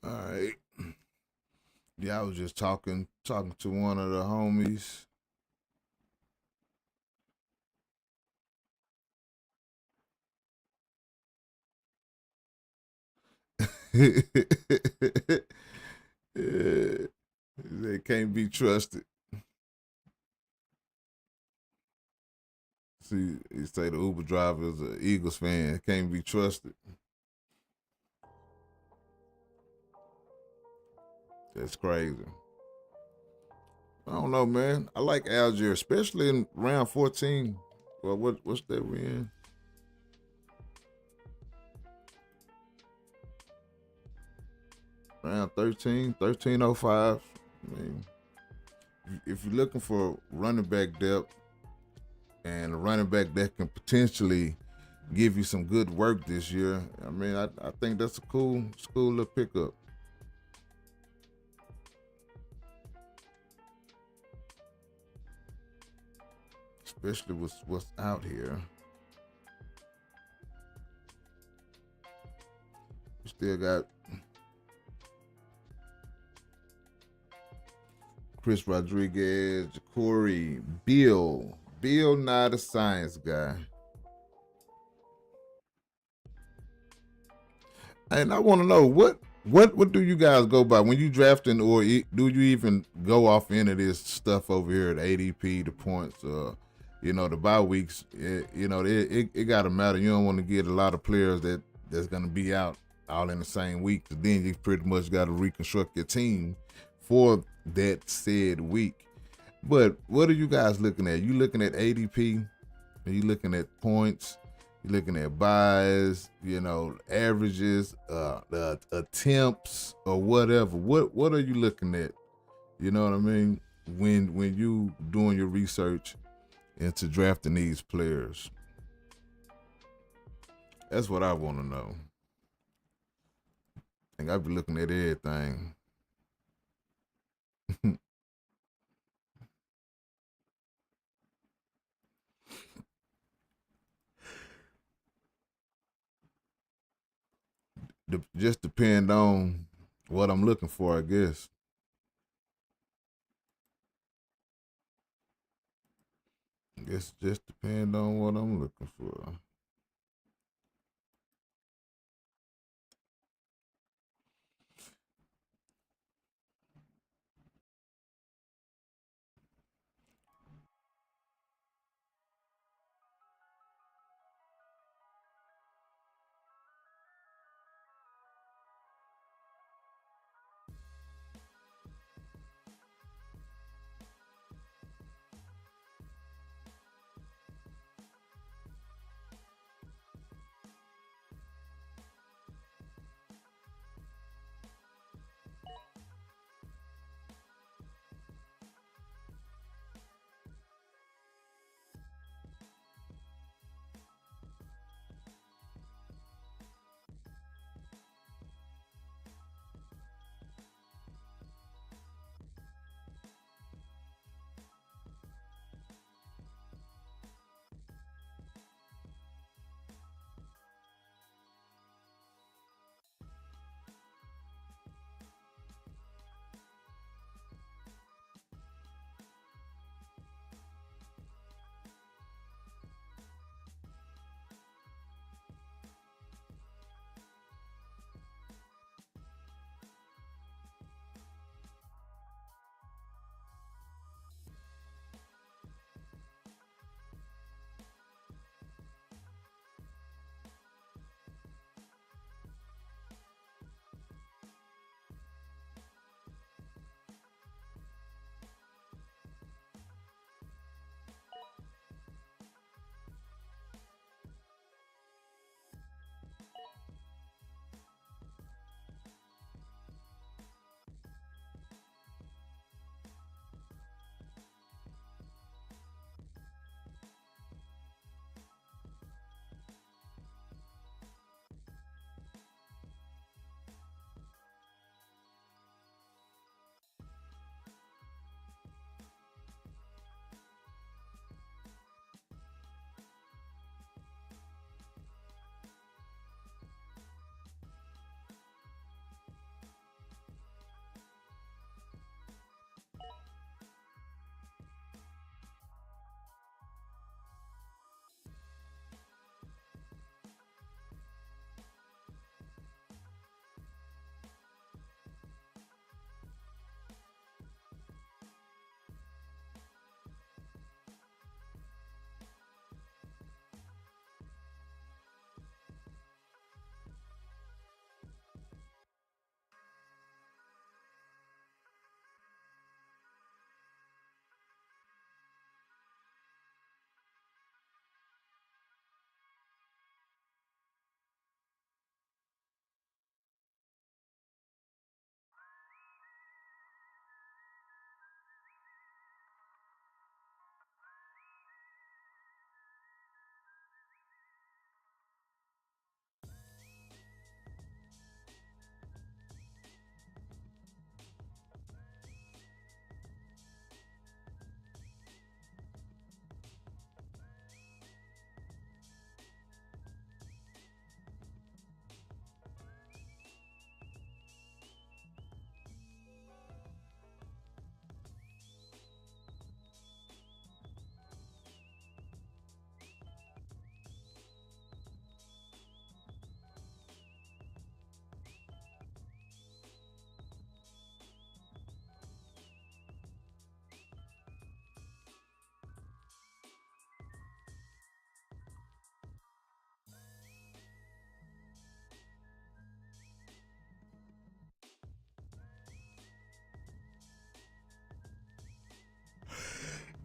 All right. Yeah, I was just talking to one of the homies. Yeah, they can't be trusted. See, you say the Uber driver is an Eagles fan, can't be trusted. That's crazy. I don't know, man. I like Algier, especially in round 14. Well, what's that we in? Round 13, 1305. I mean, if you're looking for running back depth and a running back that can potentially give you some good work this year, I mean, I think that's a cool little pickup. Especially with what's out here. We still got Chris Rodriguez, Corey, Bill not a science guy. And I want to know what do you guys go by when you drafting, or do you even go off into this stuff over here at ADP, the points, the bye weeks? It got to matter. You don't want to get a lot of players that's going to be out all in the same week. Then you pretty much got to reconstruct your team for that said week. But what are you guys looking at? You looking at ADP? Are you looking at points? You looking at buys? Averages, the attempts, or whatever. What are you looking at? You know what I mean? When you doing your research into drafting these players, that's what I want to know. I think I'd be looking at everything. Just depend on what I'm looking for, I guess. Just depend on what I'm looking for.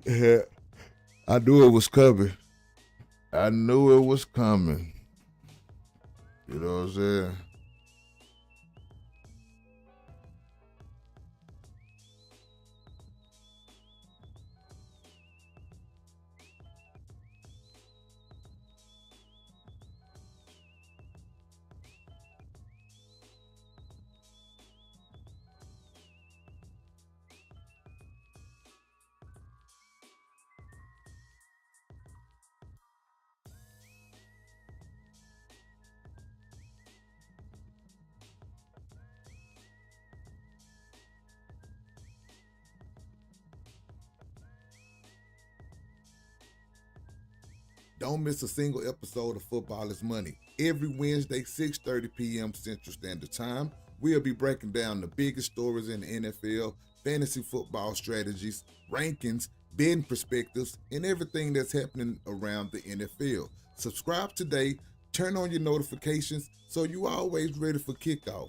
Yeah, I knew it was coming. I knew it was coming. You know what I'm saying? Don't miss a single episode of Football is Money. Every Wednesday, 6:30 p.m. Central Standard Time, we'll be breaking down the biggest stories in the NFL, fantasy football strategies, rankings, betting perspectives, and everything that's happening around the NFL. Subscribe today, turn on your notifications so you're always ready for kickoff.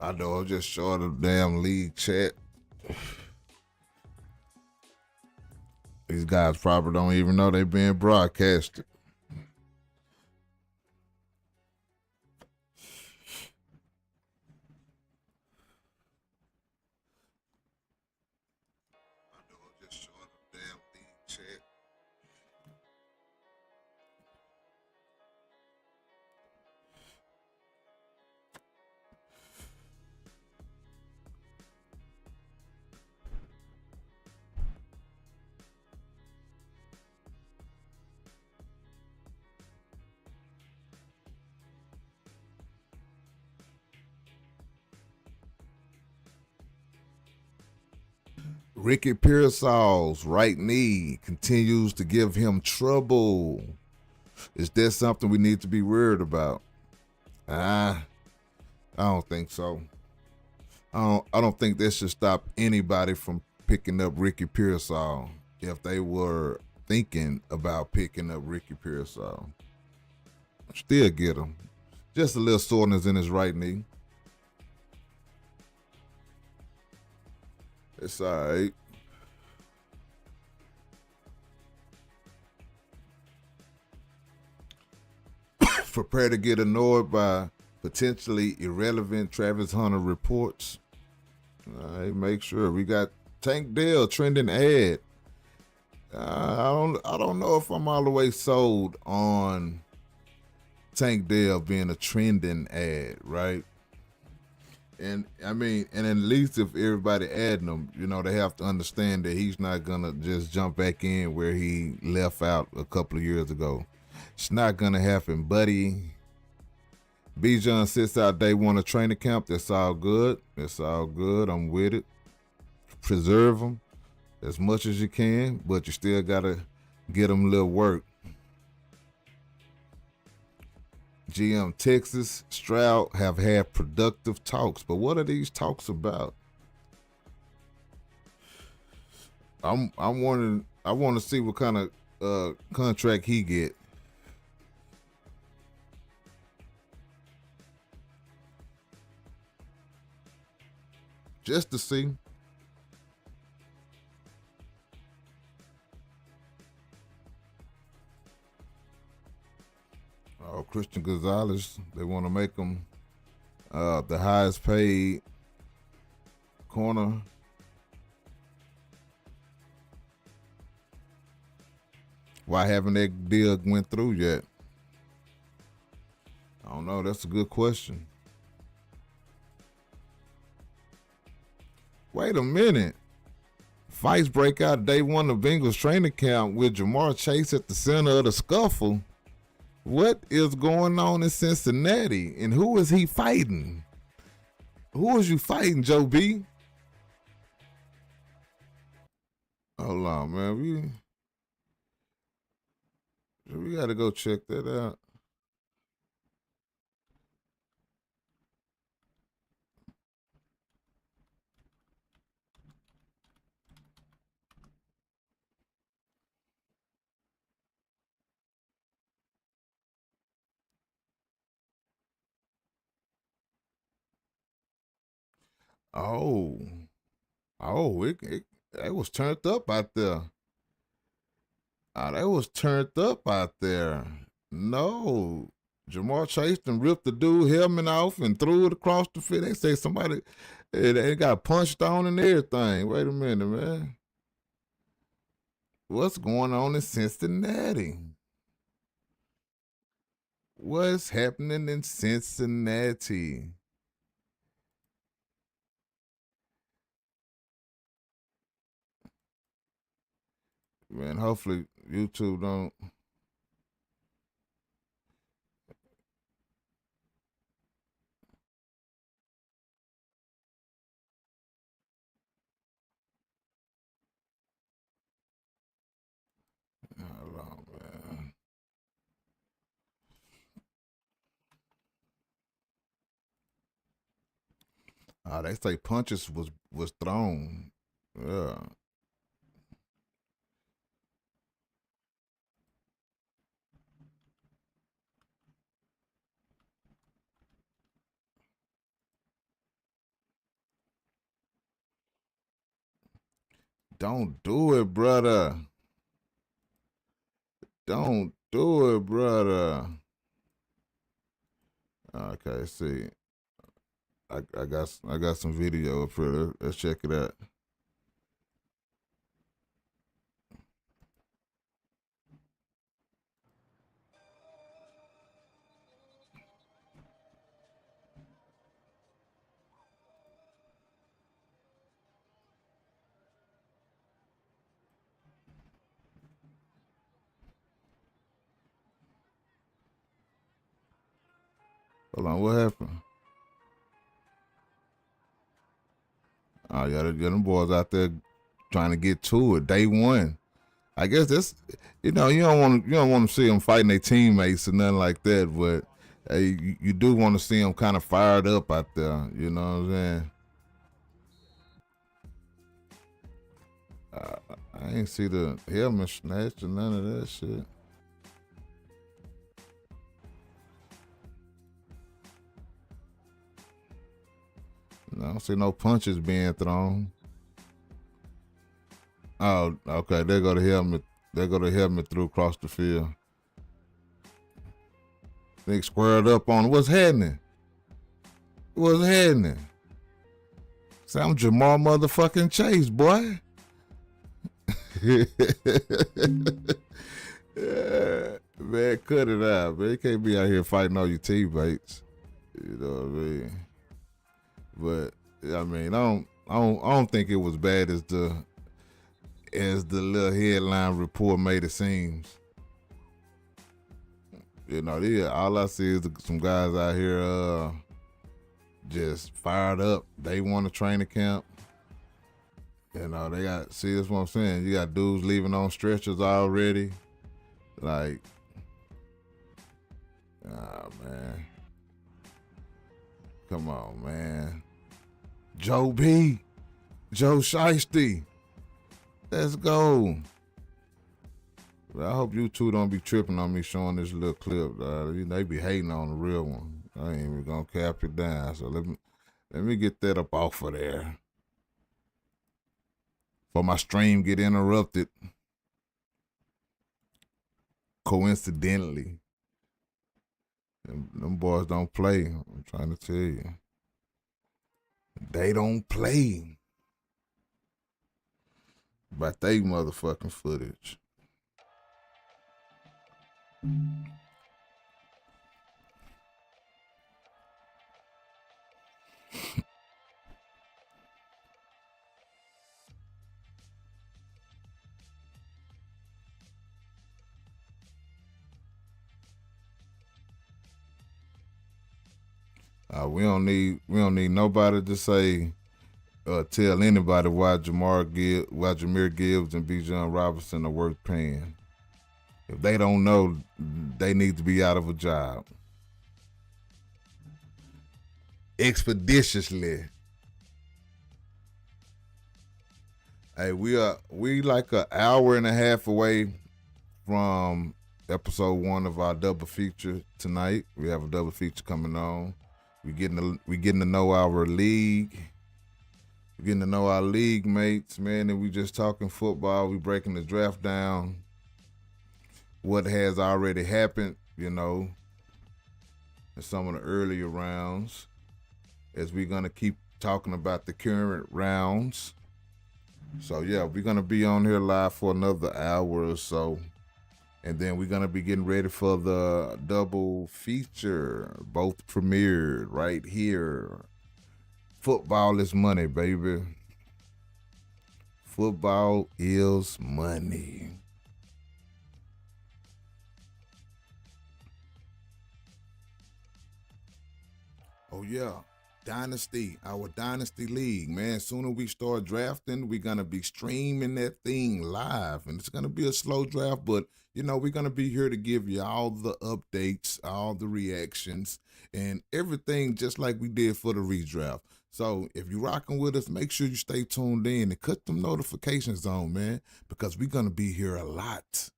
I know I'm just short of damn league chat. These guys probably don't even know they're being broadcasted. I know I'm just short of damn league chat. Ricky Pearsall's right knee continues to give him trouble. Is that something we need to be worried about? I don't think so. I don't think that should stop anybody from picking up Ricky Pearsall if they were thinking about picking up Ricky Pearsall. Still get him. Just a little soreness in his right knee. It's all right. Prepare to get annoyed by potentially irrelevant Travis Hunter reports. All right, make sure we got Tank Dell trending ad. I don't know if I'm all the way sold on Tank Dell being a trending ad, right? And I mean, and at least if everybody adding him, you know, they have to understand that he's not gonna just jump back in where he left out a couple of years ago. It's not gonna happen, buddy. Bijan sits out day one of training camp. That's all good. That's all good. I'm with it. Preserve them as much as you can, but you still gotta get them a little work. GM Texas Stroud have had productive talks, but what are these talks about? I want to see what kind of contract he get. Just to see. Oh, Christian Gonzalez, they want to make him the highest paid corner. Why haven't that deal went through yet? I don't know. That's a good question. Wait a minute. Fights break out day one of Bengals training camp with Jamar Chase at the center of the scuffle. What is going on in Cincinnati? And who is he fighting? Who is you fighting, Joe B? Hold on, man. We got to go check that out. It was turned up out there. That was turned up out there. No, Jamar Chase done ripped the dude helmet off and threw it across the field. They say somebody they got punched on and everything. Wait a minute, man. What's going on in Cincinnati? What's happening in Cincinnati? Man, hopefully YouTube don't. Hold on, man. They say punches was thrown. Yeah. Don't do it, brother. Don't do it, brother. Okay, see. I got some video up here. Let's check it out. Hold on, what happened? Oh yeah, them boys out there trying to get to it day one. I guess that's you don't want to see them fighting their teammates or nothing like that, but hey, you do want to see them kind of fired up out there. You know what I'm saying? I ain't see the helmet snatch or none of that shit. No, I don't see no punches being thrown. Oh, okay. There go the helmet. There go the helmet through across the field. They squared up on what's happening. What's happening? Say, I'm Jamar motherfucking Chase, boy. Yeah, man, cut it out, man. You can't be out here fighting all your teammates. You know what I mean? But I mean, I don't think it was bad as the little headline report made it seems. You know, all I see is some guys out here just fired up. They want a training camp. You know, that's what I'm saying. You got dudes leaving on stretchers already. Like, man. Come on, man. Joe B. Joe Shiesty. Let's go. But I hope you two don't be tripping on me showing this little clip. They be hating on the real one. I ain't even gonna cap it down. So let me get that up off of there. For my stream get interrupted. Coincidentally. Them boys don't play. I'm trying to tell you. They don't play. But they motherfucking footage. We don't need nobody to say tell anybody why Jameer Gibbs and Bijan Robinson are worth paying. If they don't know, they need to be out of a job. Expeditiously. Hey, we like an hour and a half away from episode 1 of our double feature tonight. We have a double feature coming on. We getting to know our league. We're getting to know our league mates, man, and we just talking football. We breaking the draft down. What has already happened, you know, in some of the earlier rounds, as we're going to keep talking about the current rounds. So, yeah, we're going to be on here live for another hour or so. And then we're going to be getting ready for the double feature, both premiered right here. Football is money, baby. Football is money. Oh, yeah. Dynasty, our Dynasty League, man. Sooner we start drafting, we're going to be streaming that thing live. And it's going to be a slow draft, but, you know, we're going to be here to give you all the updates, all the reactions, and everything just like we did for the redraft. So if you're rocking with us, make sure you stay tuned in and cut them notifications on, man, because we're going to be here a lot.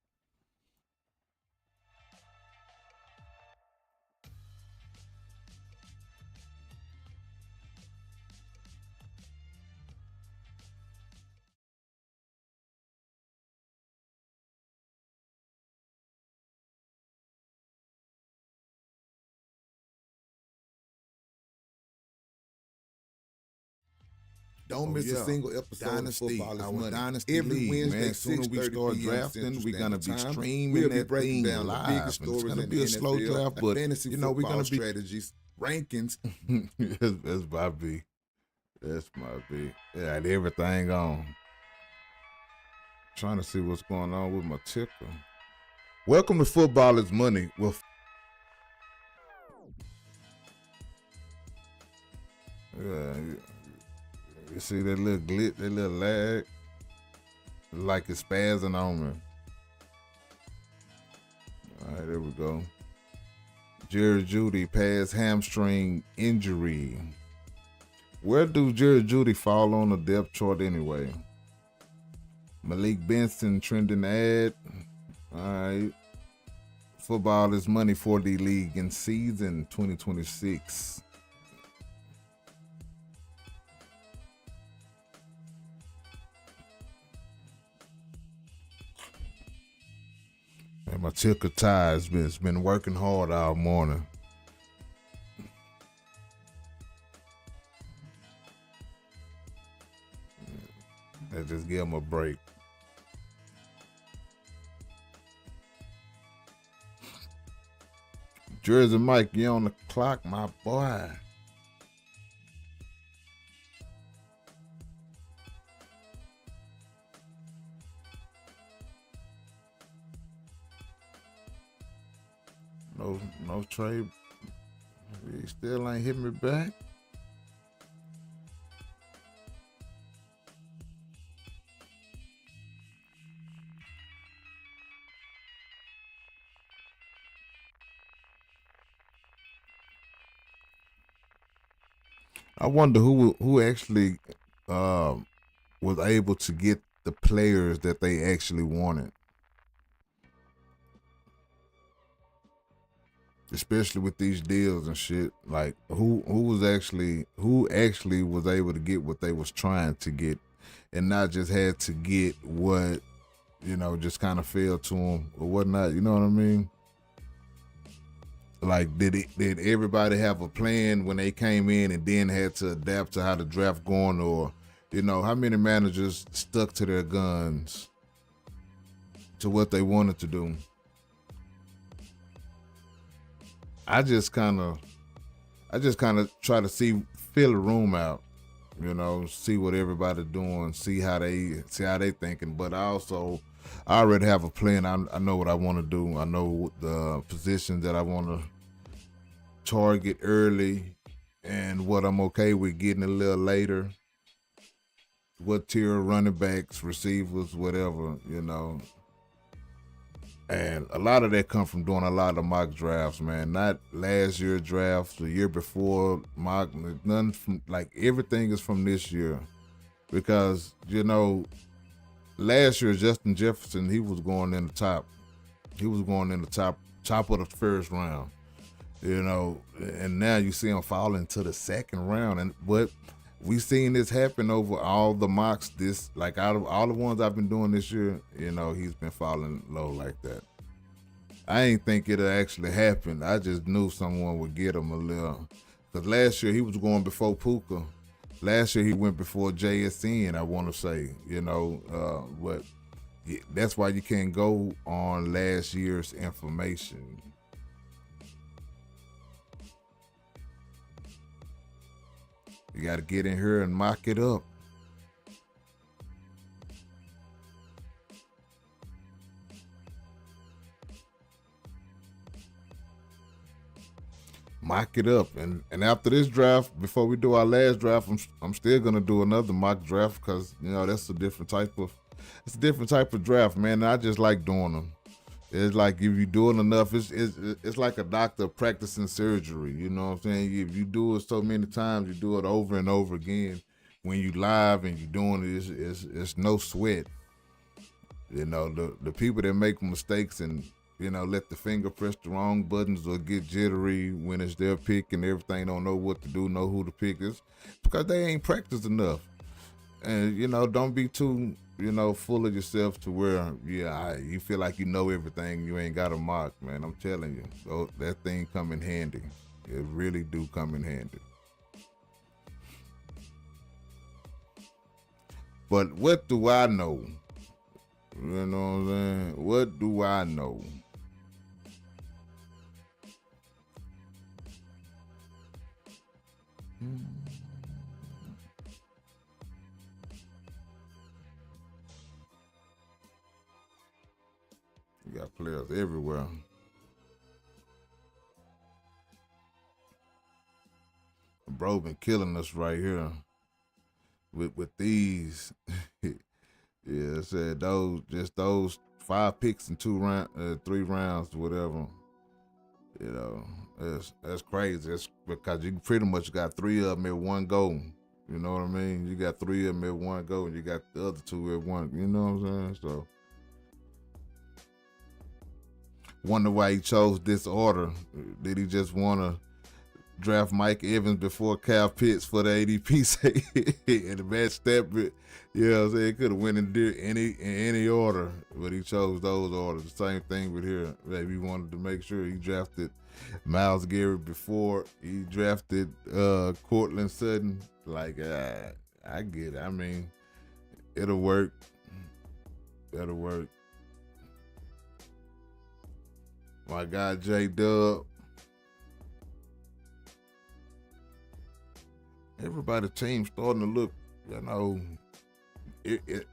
Don't miss a single episode Dynasty, of Football is Dynasty every League, Wednesday, man. Sooner we start drafting, we're going to be streaming that thing down live. It's going to be a slow draft, but, you know, we're going to be... strategies, rankings. That's my B. That's my B. Yeah, had everything on. Trying to see what's going on with my ticker. Welcome to Football is Money. Well, yeah. You see that little glitch, that little lag? Like it's spazzing on me. All right, there we go. Jerry Jeudy past hamstring injury. Where do Jerry Jeudy fall on the depth chart anyway? Malik Benson trending ad. All right. Football is Money 4D League in season 2026. And my ticker tie has been working hard all morning. Let's give him a break. Jersey Mike, you on the clock, my boy. No trade. He still ain't hit me back. I wonder who actually was able to get the players that they actually wanted, especially with these deals and shit. Like who actually was able to get what they was trying to get, and not just had to get what just kind of fell to them or whatnot. You know what I mean? Like, did everybody have a plan when they came in and then had to adapt to how the draft going, or how many managers stuck to their guns to what they wanted to do? I just kind of try to fill the room out, see what everybody doing, see how they thinking. But I already have a plan. I know what I want to do. I know the positions that I want to target early and what I'm okay with getting a little later. What tier of running backs, receivers, whatever, And a lot of that come from doing a lot of mock drafts, man. Not last year's drafts, the year before mock, none from, like, everything is from this year. Because, last year Justin Jefferson, he was going in the top. He was going in the top of the first round. And now you see him falling to the second round. But we seen this happen over all the mocks. Out of all the ones I've been doing this year, he's been falling low like that. I ain't think it'll actually happen. I just knew someone would get him a little. Because last year he was going before Puka. Last year he went before JSN, I want to say, but that's why you can't go on last year's information. You got to get in here and mock it up. Mock it up. And after this draft, before we do our last draft, I'm still going to do another mock draft because, that's a different type of draft, man. And I just like doing them. It's like if you do it enough, it's like a doctor practicing surgery. You know what I'm saying? If you do it so many times, you do it over and over again. When you live and you're doing it, it's no sweat. The people that make mistakes and let the finger press the wrong buttons or get jittery when it's their pick and everything, don't know what to do, know who to pick, is because they ain't practiced enough. And don't be too full of yourself to where, you feel like you know everything, you ain't got a mock, man. I'm telling you, so that thing come in handy. It really do come in handy. But what do I know? You know what I'm saying? What do I know? You got players everywhere. Bro been killing us right here with these. Yeah, I said those 5 picks in 3 rounds, whatever. That's crazy. That's because you pretty much got 3 of them at one go. You know what I mean? You got 3 of them at one go, and you got the other 2 at one. You know what I'm saying? So, wonder why he chose this order. Did he just want to draft Mike Evans before Kyle Pitts for the ADP sake and match that? You know what I'm saying? He could have went in any order, but he chose those orders. The same thing with here. Maybe he wanted to make sure he drafted Myles Garrett before he drafted Cortland Sutton. Like, I get it. I mean, It'll work. That'll work. My guy J Dub. Everybody's team starting to look, you know,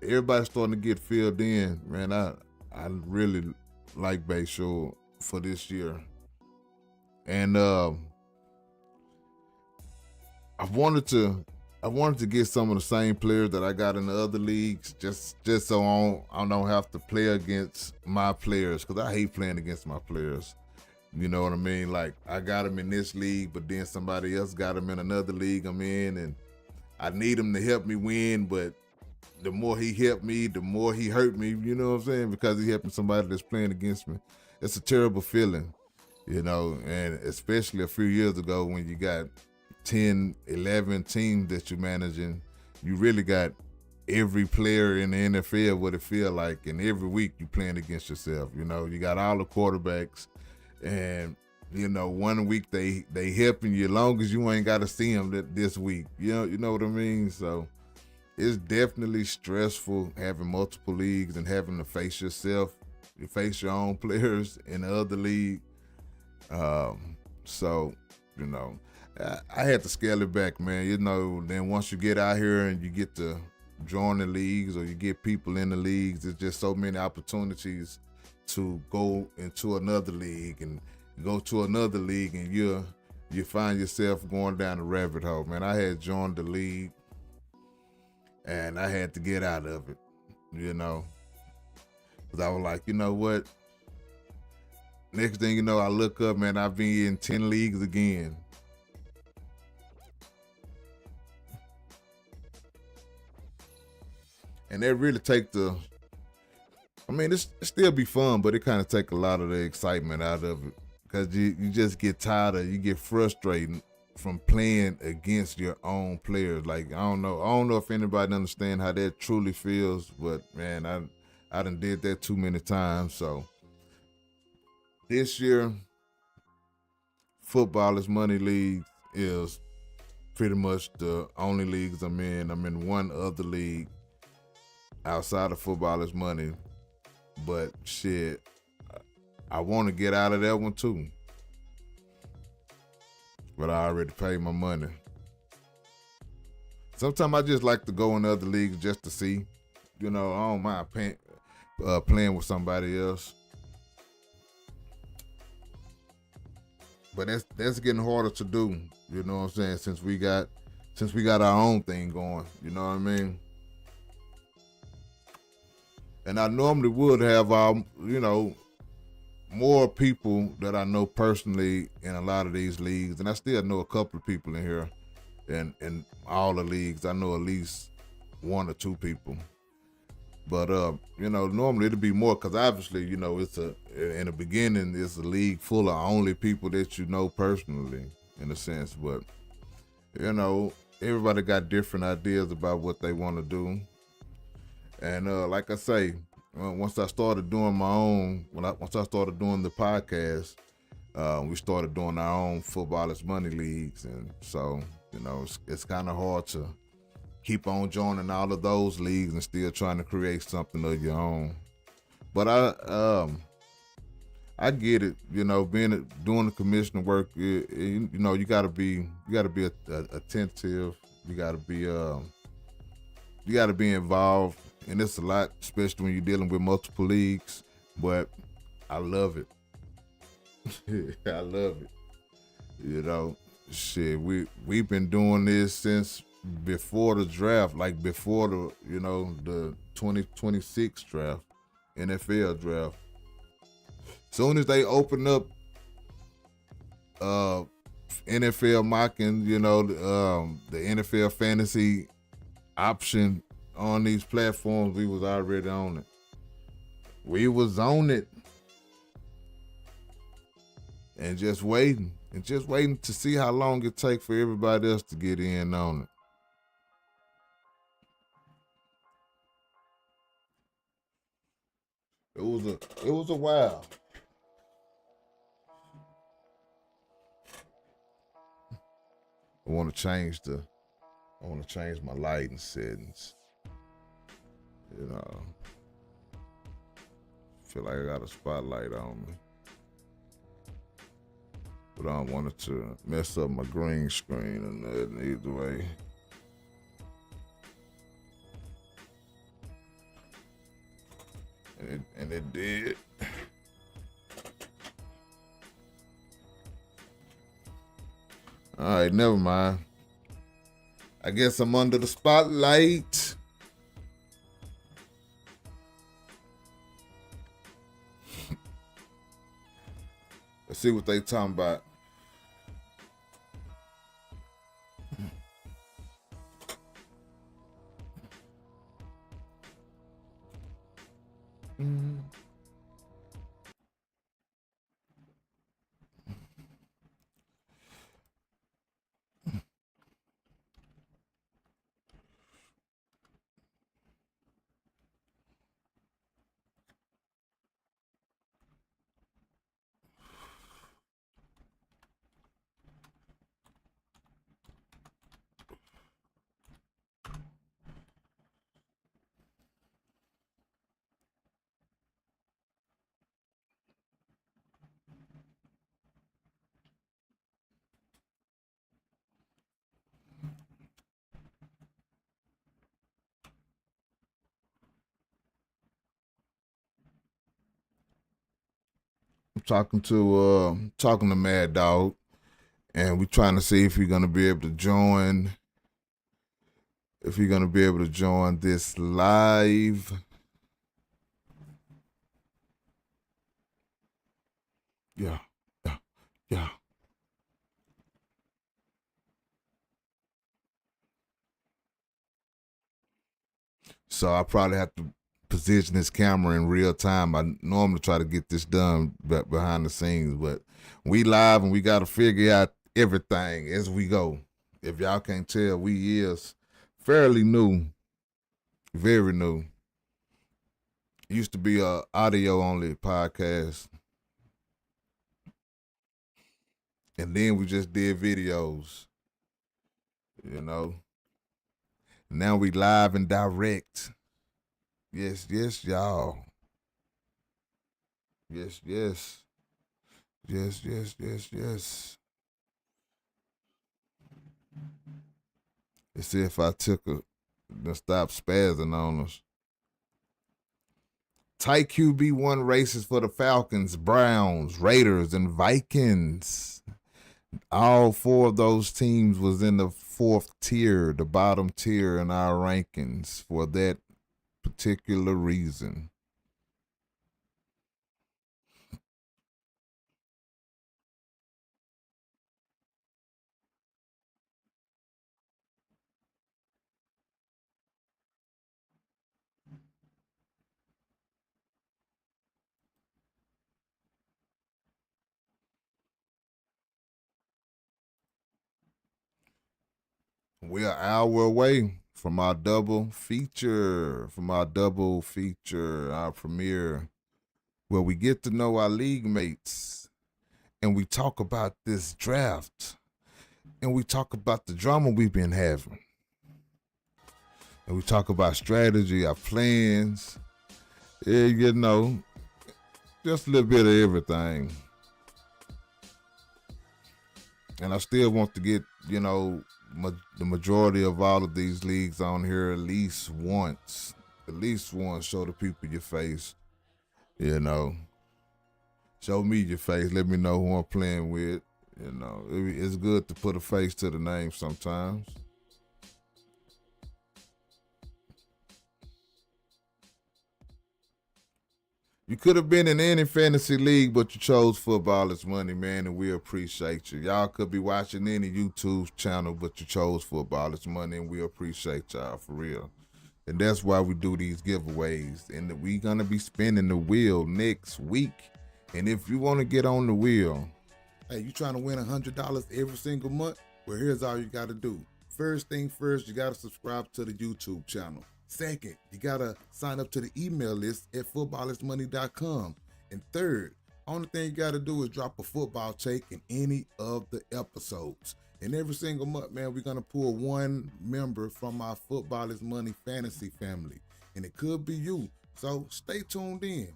everybody's starting to get filled in. Man, I really like Bayshore for this year. And I wanted to get some of the same players that I got in the other leagues, just so I don't have to play against my players, because I hate playing against my players. You know what I mean? Like, I got them in this league, but then somebody else got them in another league I'm in, and I need him to help me win, but the more he helped me, the more he hurt me, you know what I'm saying? Because he helping somebody that's playing against me. It's a terrible feeling, you know, and especially a few years ago when you got 10, 11 teams that you're managing, you really got every player in the NFL what it feel like, and every week you playing against yourself, you know. You got all the quarterbacks, and you know, 1 week they helping you, as long as you ain't got to see them this week, you know what I mean? So it's definitely stressful having multiple leagues and having to face yourself, you face your own players in the other league. So, you know, I had to scale it back, man. You know, then once you get out here and you get to join the leagues, or you get people in the leagues, there's just so many opportunities to go into another league and go to another league, and you find yourself going down the rabbit hole, man. I had joined the league and I had to get out of it, you know, because I was like, you know what? Next thing you know, I look up, man, I've been in 10 leagues again. And that really take it still be fun, but it kind of take a lot of the excitement out of it, because you just get tired of, you get frustrated from playing against your own players. Like, I don't know if anybody understand how that truly feels, but man, I done did that too many times. So this year, Football is Money League is pretty much the only leagues I'm in. I'm in one other league outside of Football is Money, but shit, I want to get out of that one too. But I already paid my money. Sometimes I just like to go in other leagues just to see. You know, I don't mind playing with somebody else. But that's getting harder to do. You know what I'm saying? Since we got our own thing going. You know what I mean? And I normally would have, more people that I know personally in a lot of these leagues, and I still know a couple of people in here, in all the leagues. I know at least one or two people. But normally it'd be more, because obviously, in the beginning, it's a league full of only people that you know personally, in a sense. But everybody got different ideas about what they want to do. And like I say, once I started doing once I started doing the podcast, we started doing our own Football is Money leagues. And so, it's kind of hard to keep on joining all of those leagues and still trying to create something of your own. But I get it, doing the commissioner work, you gotta be attentive, you gotta be involved. And it's a lot, especially when you're dealing with multiple leagues, but I love it. I love it. Shit, we've been doing this since before the draft, like before the 2026 draft, NFL draft. Soon as they open up NFL mocking, the NFL fantasy option on these platforms, we was already on it. We was on it. And just waiting to see how long it take for everybody else to get in on it. It was a while. I want to change my lighting settings. You know, feel like I got a spotlight on me. But I don't want it to mess up my green screen and that either way. And it did. All right, never mind. I guess I'm under the spotlight. Let's see what they talking about. I'm talking to Mad Dog, and we're trying to see if he's gonna be able to join. If you're gonna be able to join this live. Yeah. So I probably have to position this camera in real time. I normally try to get this done behind the scenes, but we live and we got to figure out everything as we go. If y'all can't tell, we is fairly new, very new. It used to be a audio only podcast, and then we just did videos. You know. Now we live and direct. Yes, y'all. Yes. Let's see if I took stop spazzing on us. Tight QB1 races for the Falcons, Browns, Raiders, and Vikings. All four of those teams was in the fourth tier, the bottom tier in our rankings for that particular reason. We're an hour away from our double feature, our premiere, where we get to know our league mates and we talk about this draft and we talk about the drama we've been having. And we talk about strategy, our plans, you know, just a little bit of everything. And I still want to get, you know, the majority of all of these leagues on here at least once. Show the people your face, you know. Show me your face. Let me know who I'm playing with. You know, it's good to put a face to the name sometimes. You could have been in any fantasy league, but you chose Football is Money, man, and we appreciate you. Y'all could be watching any YouTube channel, but you chose Football is Money, and we appreciate y'all for real. And that's why we do these giveaways. And we're going to be spinning the wheel next week. And if you want to get on the wheel, hey, you trying to win $100 every single month? Well, here's all you got to do. First thing first, you got to subscribe to the YouTube channel. Second, you got to sign up to the email list at footballismoney.com. And third, only thing you got to do is drop a football take in any of the episodes. And every single month, man, we're going to pull one member from our Football is Money fantasy family. and it could be you. So stay tuned in.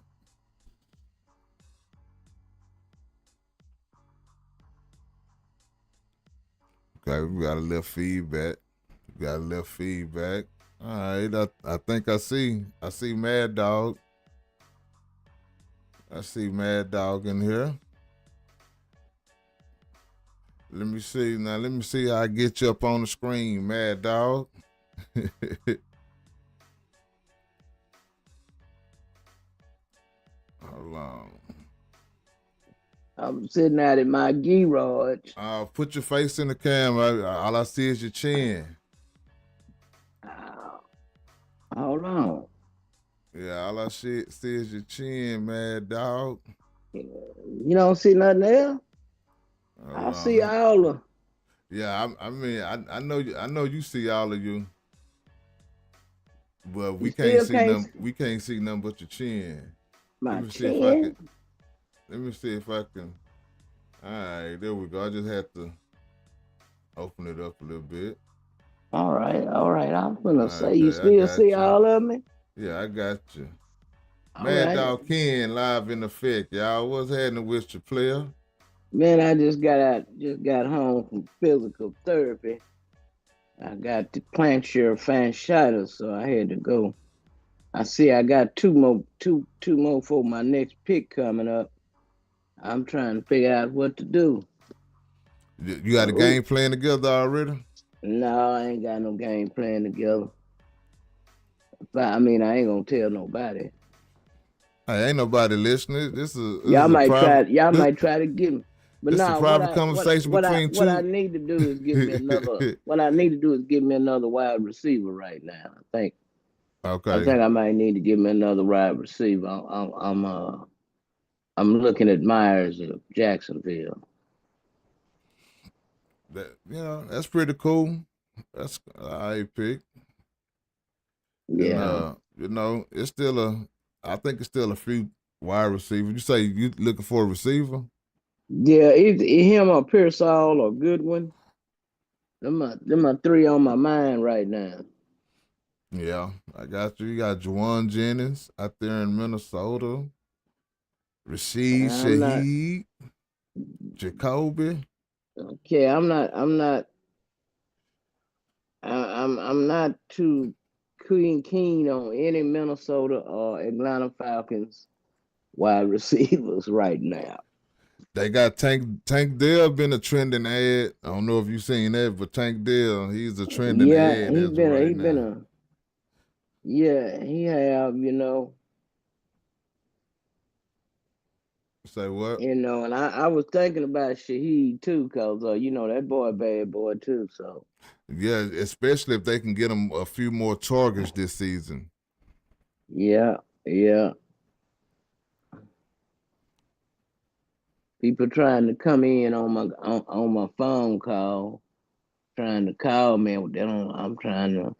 Okay, we got a little feedback. All right, I think I see Mad Dog. I see Mad Dog in here. Let me see how I get you up on the screen, Mad Dog. Hold on. I'm sitting out in my garage. Put your face in the camera. All I see is your chin. Hold on. Yeah, all I see is your chin, Mad Dog. You don't see nothing else? I see all of. Yeah, I mean, I know you see all of you, but we can't see nothing but your chin. My chin? Let me see if I can. All right, there we go. I just had to open it up a little bit. All right. I'm gonna say, you still see all of me? Yeah, I got you. Mad Dog Ken live in effect, y'all. What's happening with your player? Man, I just got home from physical therapy. I got the plantar fasciitis, so I had to go. I see I got two more for my next pick coming up. I'm trying to figure out what to do. You got a game plan together already? No, I ain't got no game plan together. But I mean, I ain't gonna tell nobody. Hey, ain't nobody listening. Y'all might try to get me. But this is a private conversation between two. What I need to do is give me another. What I need to do is give me another wide receiver right now. I think. Okay. I think I might need to give me another wide receiver. I'm looking at Myers of Jacksonville. That's pretty cool. That's a high pick. Yeah. And, it's still I think it's still a few wide receivers. You say you looking for a receiver? Yeah, either him or Pearsall or Goodwin. Them are three on my mind right now. Yeah, I got you. You got Juwan Jennings out there in Minnesota. Rashid Shaheed, Jacoby. Okay, I'm not too keen on any Minnesota or Atlanta Falcons wide receivers right now. They got Tank Dell been a trending ad. I don't know if you've seen that, but Tank Dell, he's a trending ad. Yeah, he have, Say what? And I was thinking about Shaheed too, cause that boy bad boy too. So yeah, especially if they can get him a few more targets this season. Yeah. People trying to come in on my phone call, trying to call me. I'm trying to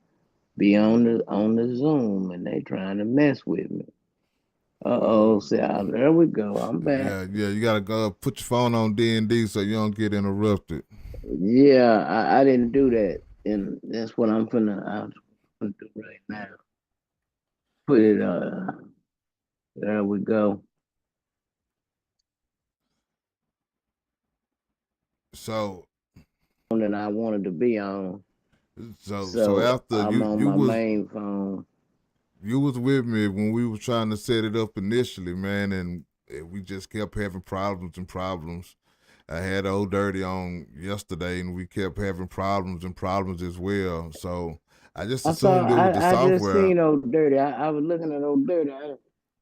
be on the Zoom, and they trying to mess with me. See, there we go. I'm back. Yeah. You gotta go put your phone on D&D so you don't get interrupted. Yeah, I didn't do that, and that's what I'm gonna do right now. Put it. There we go. So. That I wanted to be on. So after I'm on my main phone. You was with me when we were trying to set it up initially, man, and we just kept having problems. I had Old Dirty on yesterday, and we kept having problems as well. So I just assumed it was the software. I just seen Old Dirty. I was looking at Old Dirty.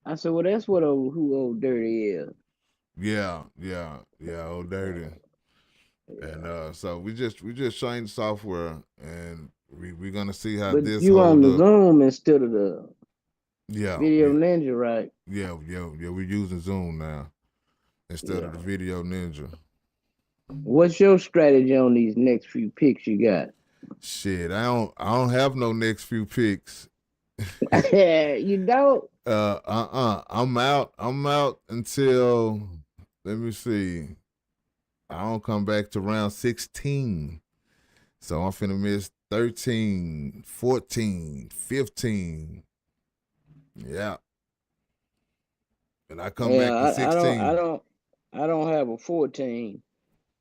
I said, well, that's who Old Dirty is. Yeah, Old Dirty. And so we just changed software, and we're gonna see how this. You on the Zoom instead of the Video Ninja, right? Yeah. We're using Zoom now instead of the Video Ninja. What's your strategy on these next few picks you got? Shit, I don't have no next few picks. You don't? I'm out until, let me see. I don't come back to round 16. So I'm finna miss 13, 14, 15. Yeah. And I come Yeah, back to 16. I don't have a 14.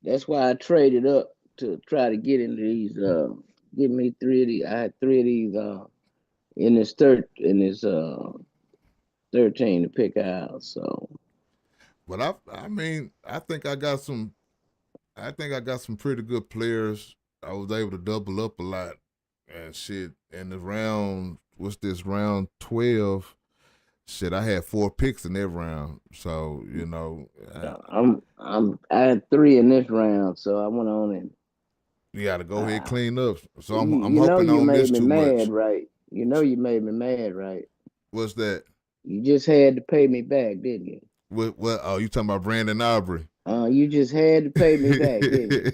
That's why I traded up to try to get into these. Give me three of these. I had three of these. In this 13 to pick out. So, But I mean, I think I got some pretty good players. I was able to double up a lot and shit. In the round, what's this, round 12? Shit, I had 4 picks in that round. So, you know, I had 3 in this round, so I went on and you got to go ahead and clean up. So I'm you know hoping I you don't miss made me too mad, much. right? You know you made me mad, right? What's that? You just had to pay me back, didn't you? What? Oh, you talking about Brandon Aubrey? You just had to pay me back, didn't you?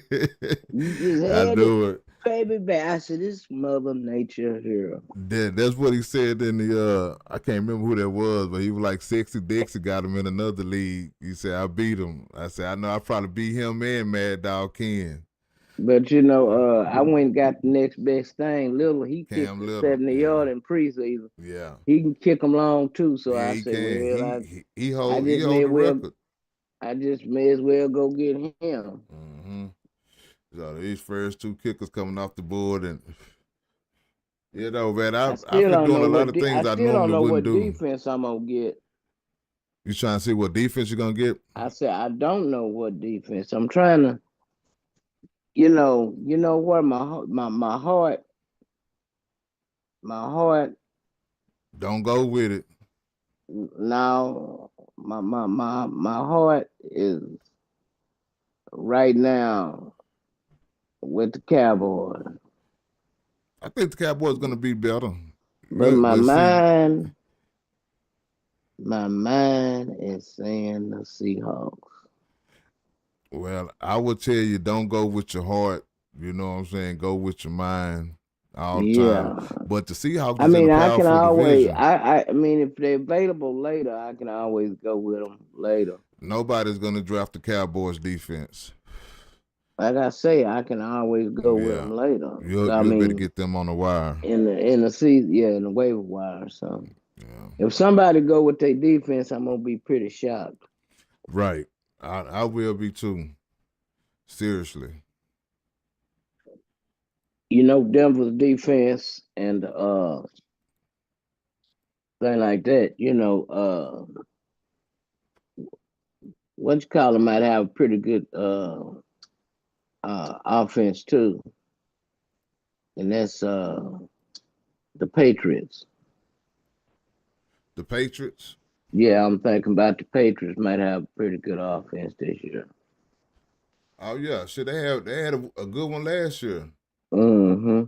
You just I had knew to it. pay me back. I said, this Mother Nature here. That's what he said in the I can't remember who that was, but he was like Sexy Dixie got him in another league. He said, I beat him. I said, I know I probably beat him and Mad Dog Ken. But you know, I went and got the next best thing. Little, he kicked Cam the Little. 70-yard in preseason. Yeah. He can kick them long too. So Yeah, I he said, can. well, He I hold just may the well, record. I just may as well go get him. Mm-hmm. So these first 2 kickers coming off the board, and you know, man, I've been doing a lot of things I still don't normally know wouldn't what do. defense I'm gonna get. You trying to see what defense you're gonna get? I said I don't know what defense. I'm trying to, you know where my heart. Don't go with it. Now my heart is right now with the Cowboys. I think the Cowboys gonna be better. But We'll see. my mind is saying the Seahawks. Well, I would tell you, don't go with your heart. You know what I'm saying? Go with your mind all the time. Yeah. But the Seahawks I is in mean, a I can powerful always. division. I mean, if they're available later, I can always go with them later. Nobody's gonna draft the Cowboys defense. Like I say, I can always go with them later. You'll better get them on the wire. In the season, yeah, in the waiver wire. So Yeah. if somebody go with their defense, I'm gonna be pretty shocked. Right. I will be too. Seriously. You know, Denver's defense and thing like that. You know, what you call them might have pretty good offense too, and that's the Patriots. The Patriots? Yeah, I'm thinking about the Patriots might have pretty good offense this year. Oh yeah, shit. They had a good one last year. Mm-hmm.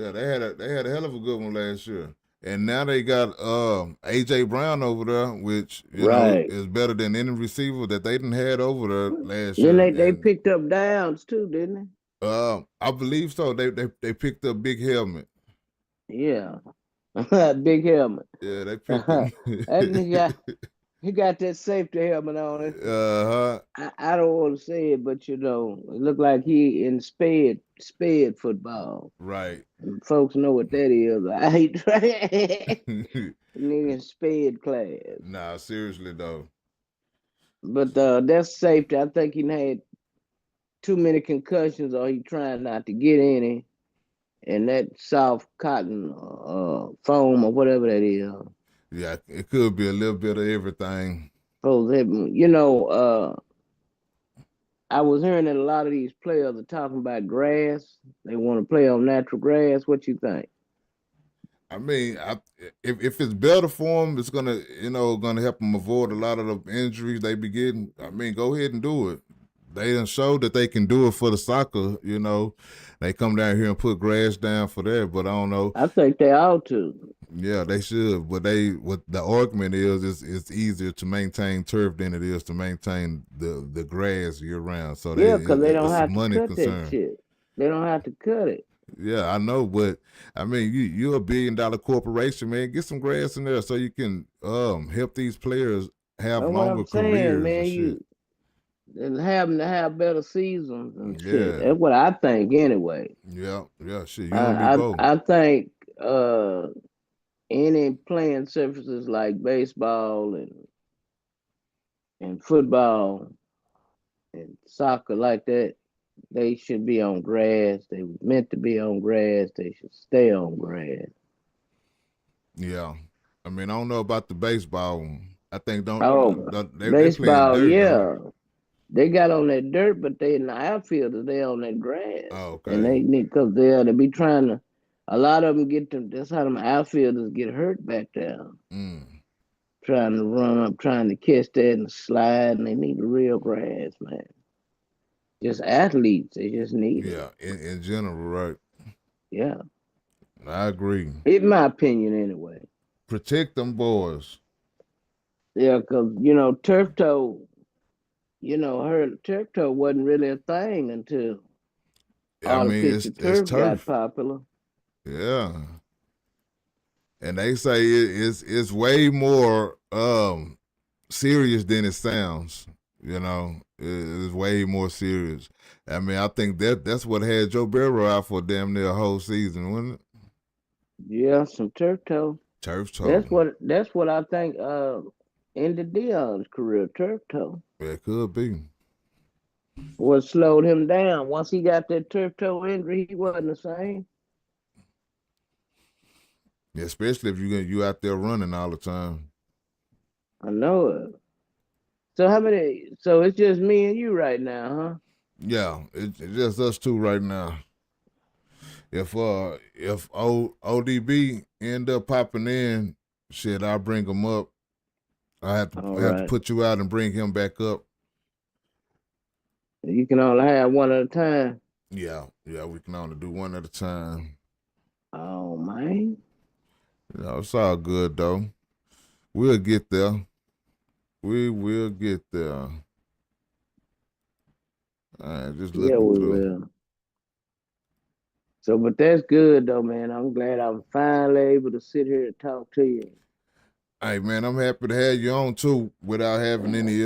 Yeah, they had a hell of a good one last year, and now they got AJ Brown over there, which you know is better than any receiver that they didn't had over there last year. Then they picked up Downs too, didn't they? I believe so. They picked up Big Helmet. Yeah, Big Helmet. Yeah, they picked up. He got that safety helmet on it. I don't want to say it, but you know, it looked like he in sped football. Right. And folks know what that is. I hate nigga sped class. Nah, seriously though. But that's safety. I think he had too many concussions, or he trying not to get any. And that soft cotton foam or whatever that is. Yeah, it could be a little bit of everything. You know, I was hearing that a lot of these players are talking about grass. They want to play on natural grass. What you think? I mean, if it's better for them, it's gonna help them avoid a lot of the injuries they be getting. I mean, go ahead and do it. They done showed that they can do it for the soccer. You know, they come down here and put grass down for that. But I don't know. I think they ought to. Yeah, they should. But what the argument is it's easier to maintain turf than it is to maintain the grass year round. So because they don't have to cut that shit. They don't have to cut it. Yeah, I know, but I mean, you're a $1 billion corporation, man. Get some grass in there so you can help these players have longer careers, man. And have them to have better seasons and shit. That's what I think, anyway. Yeah, shit. You don't do both. I think any playing surfaces like baseball and football and soccer like that, they should be on grass. They were meant to be on grass. They should stay on grass. Yeah. I mean, I don't know about the baseball. I think Oh, they playing baseball, dirt, yeah. right? They got on that dirt, but they in the outfielders, they on that grass. Oh, And okay. they need, because they be trying to, a lot of them get them, that's how them outfielders get hurt back there. Trying to run up, trying to catch that and slide, and they need the real grass, man. Just athletes, they just need it. Yeah, in general, right? Yeah. I agree. In my opinion, anyway. Protect them boys. Yeah, because, turf toe, turf toe wasn't really a thing until I mean, artificial it's turf got turf. popular. Yeah. And they say it's way more serious than it sounds. It's way more serious. I mean, I think that's what had Joe Burrow out for damn near a whole season, wasn't it? Yeah, some turf toe. Turf toe. That's what I think ended Dion's career, turf toe. It could be. What slowed him down. Once he got that turf toe injury, he wasn't the same. Yeah, especially if you out there running all the time. I know it. So it's just me and you right now, huh? Yeah, it's just us two right now. If ODB end up popping in, shit, I'll bring him up. I have to put you out and bring him back up. You can only have one at a time. Yeah, we can only do one at a time. Oh man. It's all good though. We'll get there. We will get there. All right, just looking we through. will. So, but that's good though, man. I'm glad I'm finally able to sit here and talk to you. Hey man, I'm happy to have you on too without having any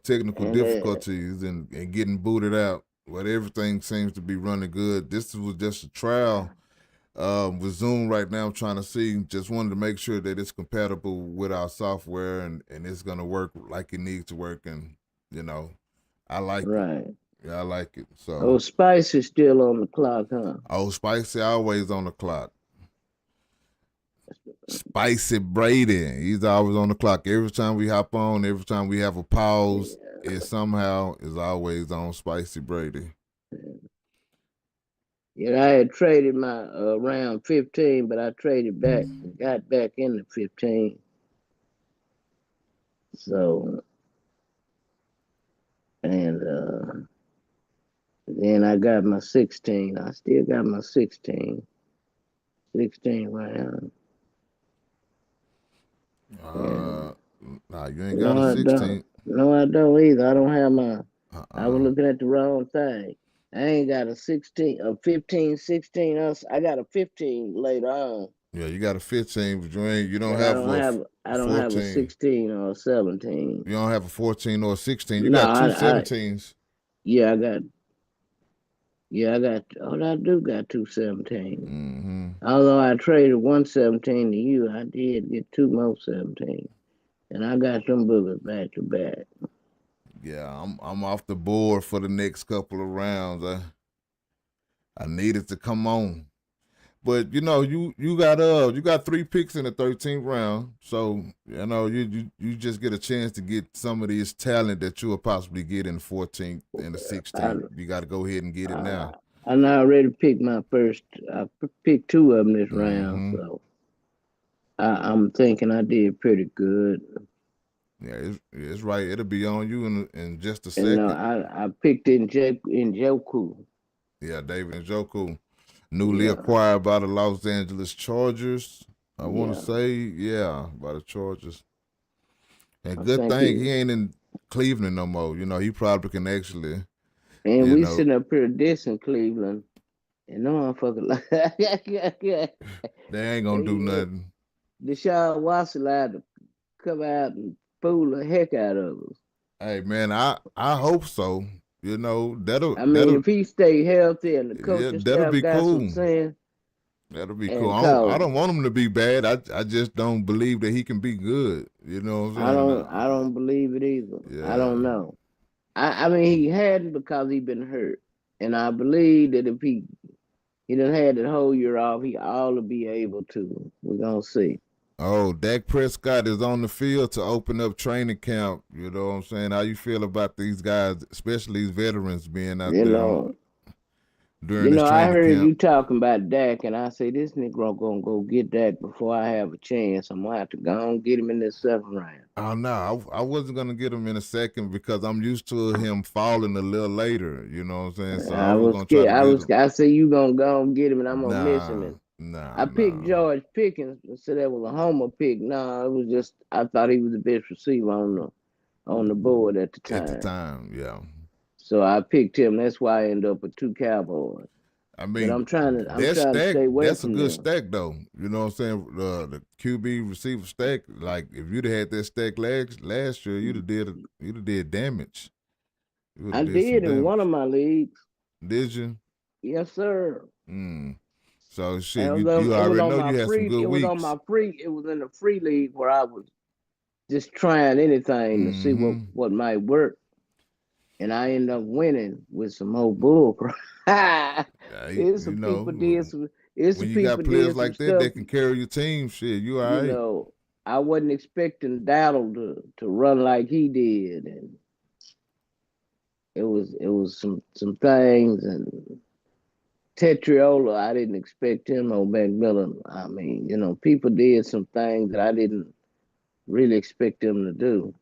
technical difficulties and getting booted out. But everything seems to be running good. This was just a trial with Zoom right now. I'm trying to see. Just wanted to make sure that it's compatible with our software and it's gonna work like it needs to work. And I like it. Yeah, I like it. So Old Spice is still on the clock, huh? Old Spicy always on the clock. Spicy Brady, he's always on the clock. Every time we hop on, every time we have a pause, it somehow is always on Spicy Brady. Yeah, I had traded my round 15, but I traded back and got back into 15. So, and then I got my 16. I still got my 16. 16 round. Nah, you ain't got a 16. No, I don't either. I don't have my. I was looking at the wrong thing. I ain't got a 16, a 15, 16. I got a 15 later on. Yeah, you got a 15, but you don't I have I don't 14. have a 16 or a 17. You don't have a 14 or a 16. You got two 17s. Yeah, I got. I do got two 17. Mm-hmm. Although I traded one 17 to you, I did get two more 17. And I got some boogers back to back. Yeah, I'm off the board for the next couple of rounds. I needed to come on. But you got 3 picks in the 13th round. So, you just get a chance to get some of these talent that you will possibly get in the 14th and the 16th. You got to go ahead and get it now. I already picked my first. I picked 2 of them this round, so I'm thinking I did pretty good. Yeah, it's right. It'll be on you in just a second. I picked in Njoku. Yeah, David Njoku, newly acquired by the Los Angeles Chargers. I want to say, by the Chargers. And good thing he ain't in Cleveland no more. He probably can actually. And we sitting up here dissing Cleveland. And no motherfucker they ain't gonna do nothing. Deshaun Watson had to come out and fool the heck out of us. Hey man, I hope so. That'll. If he stay healthy and the coaching that'll staff be got cool. some sense, That'll be cool. and I college. don't want him to be bad. I just don't believe that he can be good. You know what I I'm saying? don't I don't believe it either. I Yeah. don't know. I mean he hadn't because he been hurt. And I believe that if he done had that whole year off, he ought to be able to. We're gonna see. Oh, Dak Prescott is on the field to open up training camp. You know what I'm saying? How you feel about these guys, especially these veterans being out You there know, during this I training heard camp? you talking about Dak, and I say this Negro gonna go get Dak before I have a chance. I'm gonna have to go and get him in this 7th round. Oh no, I wasn't gonna get him in a second because I'm used to him falling a little later. You know what I'm saying? So I I was was gonna try scared. to get him. I say you gonna go and get him, and I'm gonna miss him. Nah, And nah, I picked nah. George Pickens, so that was a homer pick. No, it was just I thought he was the best receiver on the board at the At the time. time, yeah. So I picked him. That's why I ended up with 2 Cowboys. I But mean, I'm that trying to stack, stay away that's a from good them. stack though. You know what I'm saying? The QB receiver stack, like if you'd have had that stack last year, you'd have did damage. You would I have did some did in one damage. of my leagues. Did you? Yes, sir. Mm. So shit, And you it was already on know my you had some free. good It was on weeks. my free. It was in the free league where I was just trying anything to see Mm-hmm. what might work, and I ended up winning with some old bull crap. It's You some know, people did some. It's when some you got people players did some like that stuff. that can carry your team, shit, you all You right. know, I wasn't expecting Dowdle to run like he did, and it was some things and Tetriola, I didn't expect him or McMillan. I mean, people did some things that I didn't really expect them to do.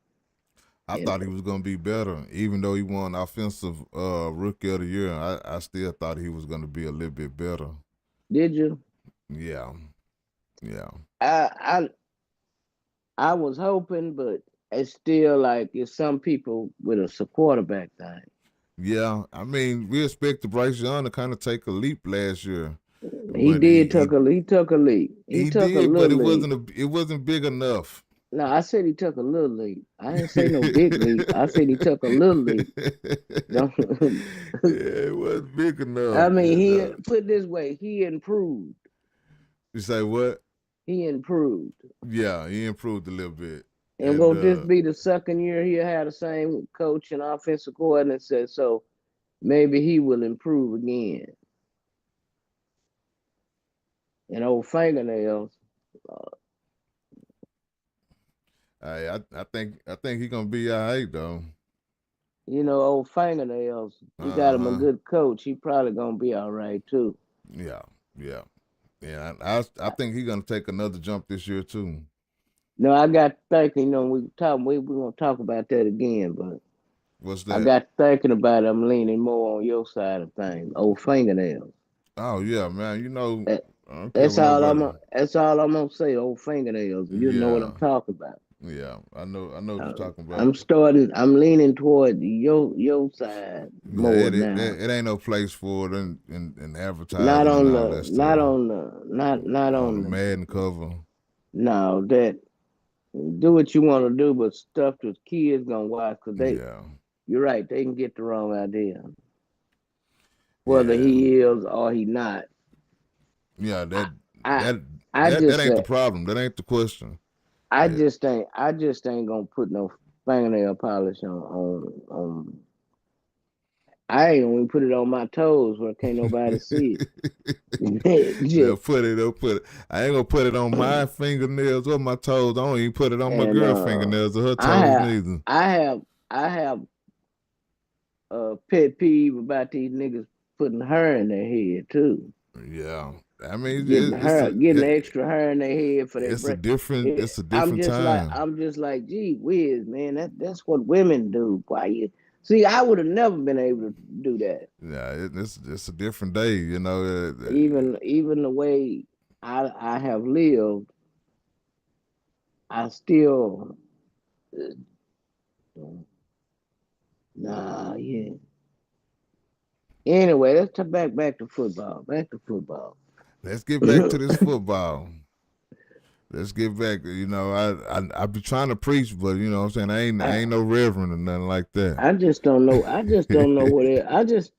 I You thought he know, was gonna be better, even though he won offensive rookie of the year. I still thought he was gonna be a little bit better. did you? Yeah, yeah, I I was hoping, but it's still like it's some people with a quarterback thing. yeah. I mean, we expected Bryce Young to kind of take a leap last year, He but did he took a leap. He he took a did, but little leap. it wasn't big enough. No, I said he took a little leap. I didn't say no big leap. I said he took a little leap. Don't. Yeah, it wasn't big I enough. mean, You he know. put it this way, he improved. You say what? He improved. Yeah, he improved a little bit, And and will this be the second year he'll have the same coach and offensive coordinator? Said so maybe he will improve again. And old fingernails, I think he's gonna be all right though. old fingernails, he got him a Uh-huh. good coach. He probably gonna be all right too. Yeah, yeah, yeah. I think he's gonna take another jump this year too. No, I got thinking, we're gonna talk about that again, but What's I that? got thinking about it. I'm leaning more on your side of things. Old fingernails. Oh yeah, man. You know, That, I don't care that's what all nobody. that's all I'm gonna say. Old fingernails. You know what Yeah, I'm talking about. yeah. I know what you're talking about. I'm leaning toward your side Yeah, more now. it ain't no place for it in advertising and all that stuff Not on the on the, Madden cover. no, that do what you want to do, but stuff the kids gonna watch because Yeah, you're right, they can get the wrong idea. Whether yeah, he is or he not. yeah. I I, That I that just ain't the said problem. That ain't the question. I Yeah. just ain't gonna put no fingernail polish on I ain't gonna put it on my toes where can't nobody see it. They'll Just, put it. I ain't gonna put it on my fingernails or my toes. I don't even put it on my and girl fingernails or her I toes have neither. I have I have a pet peeve about these niggas putting hair in their head too. Yeah, I mean Getting extra hair in their head for their breath. it's a different time. I'm just like, gee whiz, man, that's what women do. Why you see? I would have never been able to do that. Yeah, it's a different day. You know. Even the way I have lived, I still nah, yeah. Anyway, let's talk back to football. Back to football. Let's get back to this football. Let's get back. You know, I be trying to preach, but you know what I'm saying, I ain't no reverend or nothing like that. I just don't know. I just don't know what it. I'm just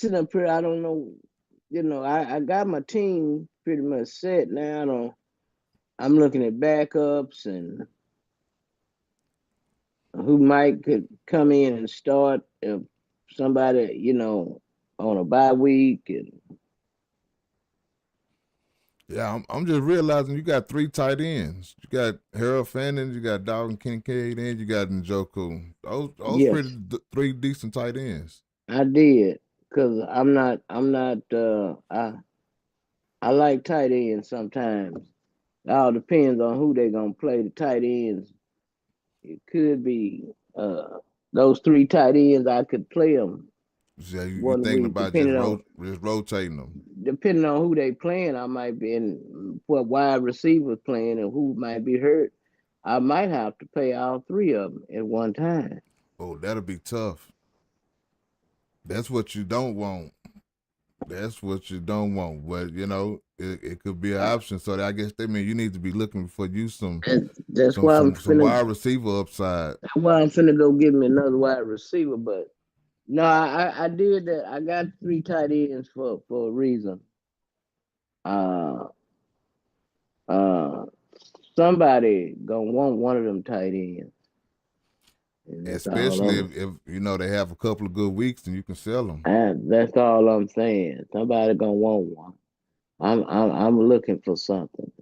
sitting up here. I don't know. I got my team pretty much set now. I'm looking at backups and who might could come in and start if somebody, on a bye week. And Yeah, I'm just realizing you got 3 tight ends. You got Harold Fannin, you got Dalton Kincaid, and you got Njoku. Those yes, pretty 3 decent tight ends. I did because I like tight ends sometimes. It all depends on who they're gonna play. The tight ends, it could be those 3 tight ends. I could play them Yeah, you one thinking week, about depending on just rotating them. depending on who they playing. I might be in what wide receiver playing and who might be hurt. I might have to play all 3 of them at one time. Oh, that'll be tough. That's what you don't want. That's what you don't want. But it could be an option. So I guess they mean you need to be looking for you some That's why I'm some finna. wide receiver upside. That's why I'm finna go get me another wide receiver. But no, I did that. I got 3 tight ends for a reason. Uh, uh, somebody gonna want one of them tight ends. And that's Especially if they have a couple of good weeks and you can sell them. That's all I'm saying. Somebody gonna want one. I'm looking for something.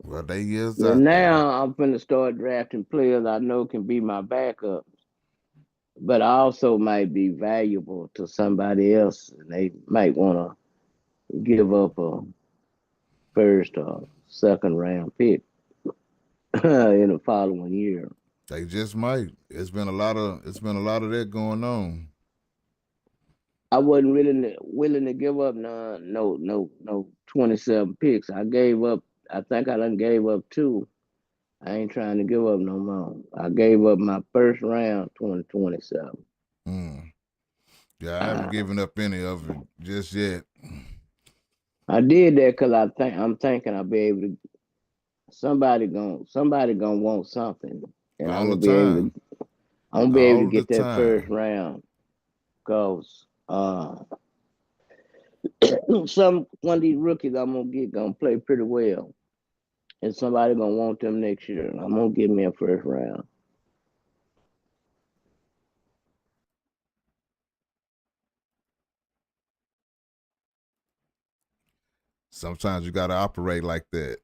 Well, they is Well, out there. now I'm finna start drafting players I know can be my backups, but also might be valuable to somebody else, and they might want to give up a first or second round pick in the following year. They just might. It's been a lot of that going on. I wasn't really willing to give up no 27 picks. I gave up. I think I done gave up 2. I ain't trying to give up no more. I gave up my first round 2027. Yeah, I haven't given up any of it just yet. I did that because I'm thinking I'll be able to. Somebody gonna want something, and I'm gonna be able to get that first round. Cause one of these rookies I'm gonna play pretty well, and somebody gonna want them next year. And I'm gonna give me a first round. Sometimes you gotta operate like that.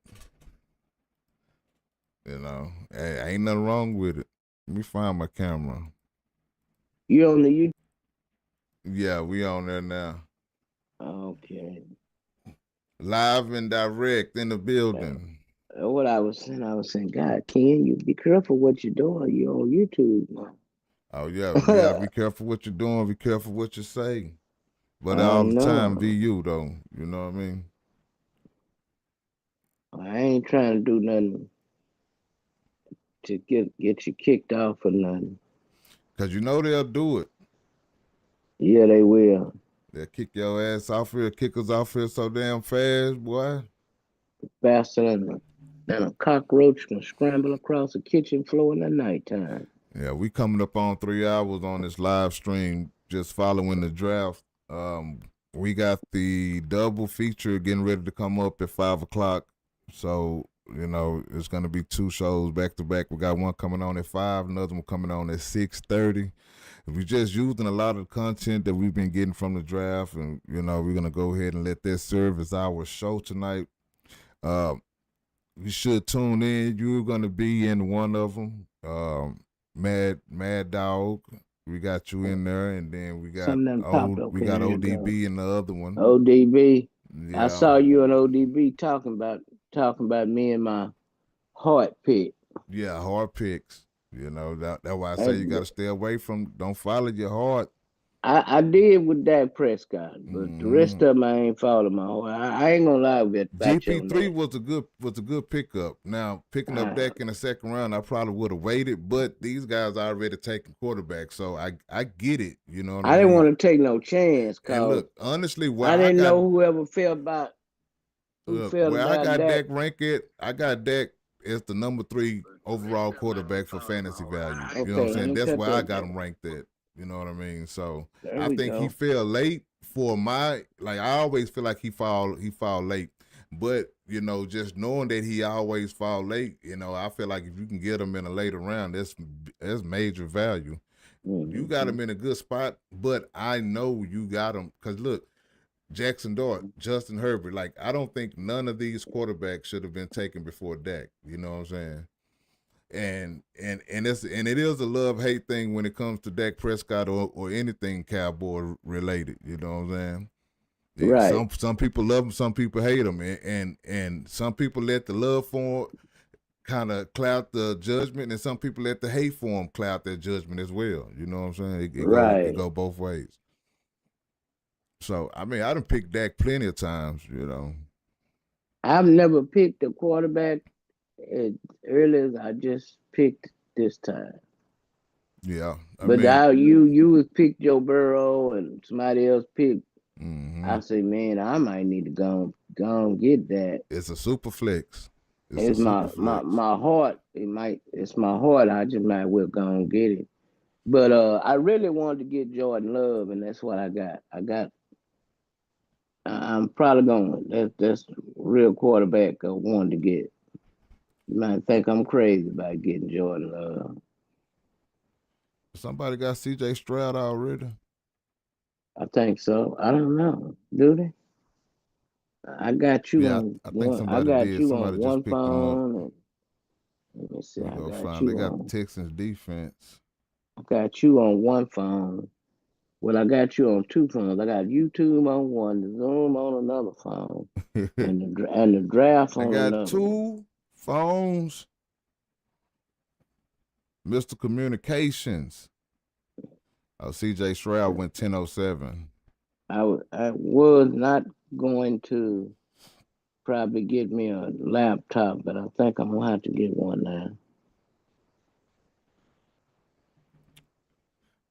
Hey, ain't nothing wrong with it. Let me find my camera. You on the YouTube? Yeah, we on there now. Okay. Live and direct in the building. What I was saying, God, Ken, you be careful what you're doing. You're on YouTube now. Oh yeah, you gotta be careful what you're doing. Be careful what you say. But all the time, be you though. You know what I mean? I ain't trying to do nothing to get you kicked off or nothing. Cause they'll do it. Yeah, they will. They'll kick your ass off here, kick us off here so damn fast, boy. Faster than a cockroach can scramble across the kitchen floor in the nighttime. Yeah, we coming up on 3 hours on this live stream, just following the draft. We got the double feature getting ready to come up at 5 o'clock. So, it's going to be 2 shows back to back. We got one coming on at 5, another one coming on at 6:30. We're just using a lot of the content that we've been getting from the draft, and, we're going to go ahead and let that serve as our show tonight. You should tune in. You're going to be in one of them. Mad Dog. We got you in there, and then we got ODB in the other one. ODB. Yeah. I saw you and ODB talking about me and my heart pick. Yeah, heart picks. That's why I say you got to stay away from. Don't follow your heart. I did with Dak Prescott, but the rest of them I ain't following my heart. I ain't gonna lie with that. GP3 was a good pickup. Now picking up Dak in the second round, I probably would have waited, but these guys are already taking quarterbacks, so I get it. You know what I mean? didn't want to take no chance. And look, honestly, I didn't know whoever felt about. I got Dak ranked at. I got Dak as the number 3 overall quarterback for fantasy value. You know what I'm saying? That's where I got him ranked at. You know what I mean? So There I we think he go. fell late for my like. I always feel like he fall late, but you know, just knowing that he always fall late, you know, I feel like if you can get him in a later round, that's major value. You got him in a good spot, but I know you got him because look, Jackson Dart, Justin Herbert. Like I don't think none of these quarterbacks should have been taken before Dak. You know what I'm saying? And it is a love hate thing when it comes to Dak Prescott or anything Cowboy related. You know what I'm saying? Right. Some people love him, some people hate him, and some people let the love for him kind of cloud the judgment, and some people let the hate for him cloud their judgment as well. You know what I'm saying? It Right. go both ways. So I mean, I done picked Dak plenty of times. You know. I've never picked a quarterback as early as I just picked this time. Yeah, I But mean, now you was pick Joe Burrow and somebody else picked. mm-hmm. I say, man, I might need to go and get that. It's a super flex. It's a It's super my flex. my heart. It's my heart. I just might well go and get it. But I really wanted to get Jordan Love, and that's what I got. I'm probably going. That's real quarterback I wanted to get. You might think I'm crazy about getting Jordan Love. Somebody got CJ Stroud already. I think so. I don't know. Do they? I got you Yeah, on I think one. I somebody got did. you on Somebody just one picked them up. phone. And let me see. We I go got find. They you got the on. Texans defense. I got you on one phone. Well, I got you on two phones. I got YouTube on one, the Zoom on another phone, and the draft I on got another one. two phones. Mr. Communications. Oh, CJ Stroud went 10:07. I was not going to probably get me a laptop, but I think I'm gonna have to get one now.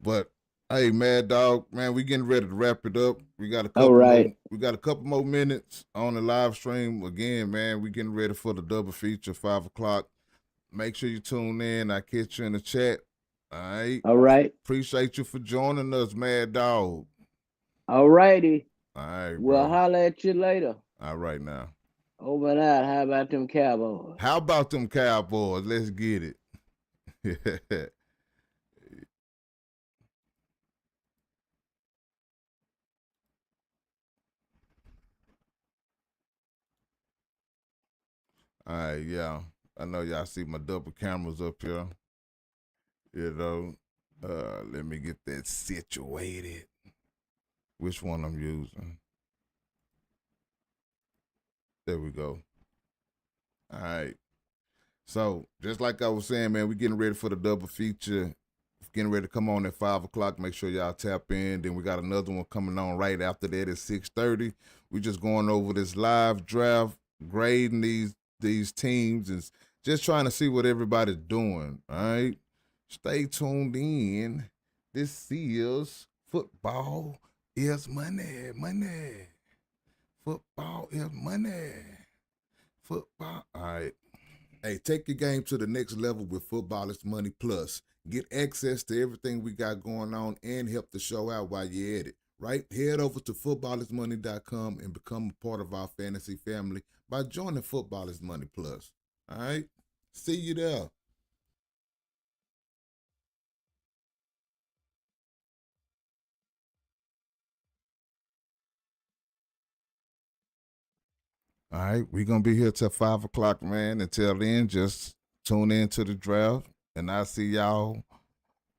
But hey, Mad Dog, man, we getting ready to wrap it up. All right. We got a couple more minutes on the live stream. Again, man, we getting ready for the double feature, 5 o'clock. Make sure you tune in. I catch you in the chat. All right. All right. Appreciate you for joining us, Mad Dog. All righty. All right, We'll bro. holler at you later. All right now. Over and out. How about them Cowboys? How about them Cowboys? Let's get it. All right, yeah. I know y'all see my double cameras up here. You know, let me get that situated. Which one I'm using? There we go. All right. So just like I was saying, man, we getting ready for the double feature. Getting ready to come on at 5 o'clock. Make sure y'all tap in. Then we got another one coming on right after that at 6:30. We just going over this live draft, grading these teams, and just trying to see what everybody's doing. All right. Stay tuned in. This is football is money. Money. Football is money. Football. All right. Hey, take your game to the next level with Football is Money Plus. Get access to everything we got going on and help the show out while you're at it. Right? Head over to footballismoney.com and become a part of our fantasy family by joining Football is Money Plus. All right? See you there. All right, we're gonna be here till 5 o'clock, man. Until then, just tune in to the draft, and I'll see y'all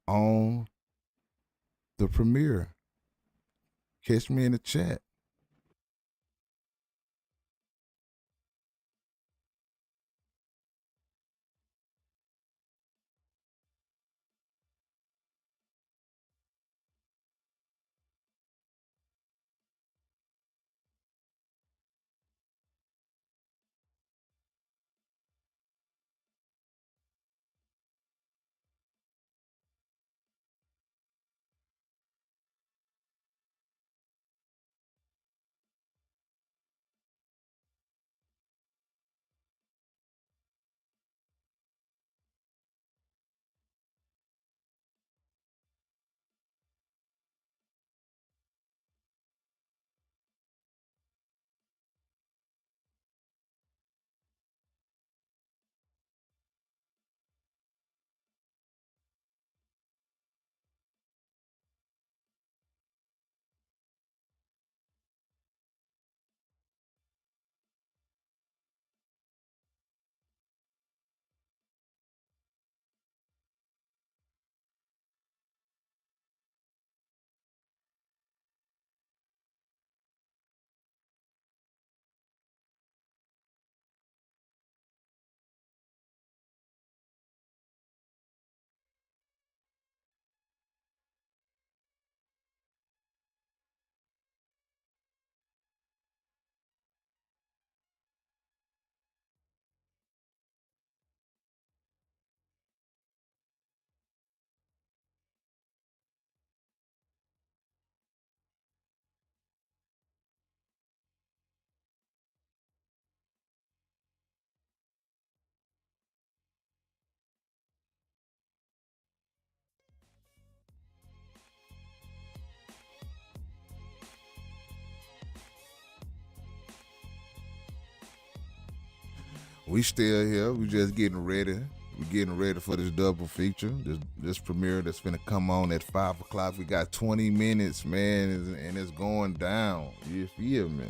on the premiere. Catch me in the chat. We still here. We just getting ready. We're getting ready for this double feature, this premiere that's finna come on at 5 o'clock. We got 20 minutes, man, and it's going down. You feel me?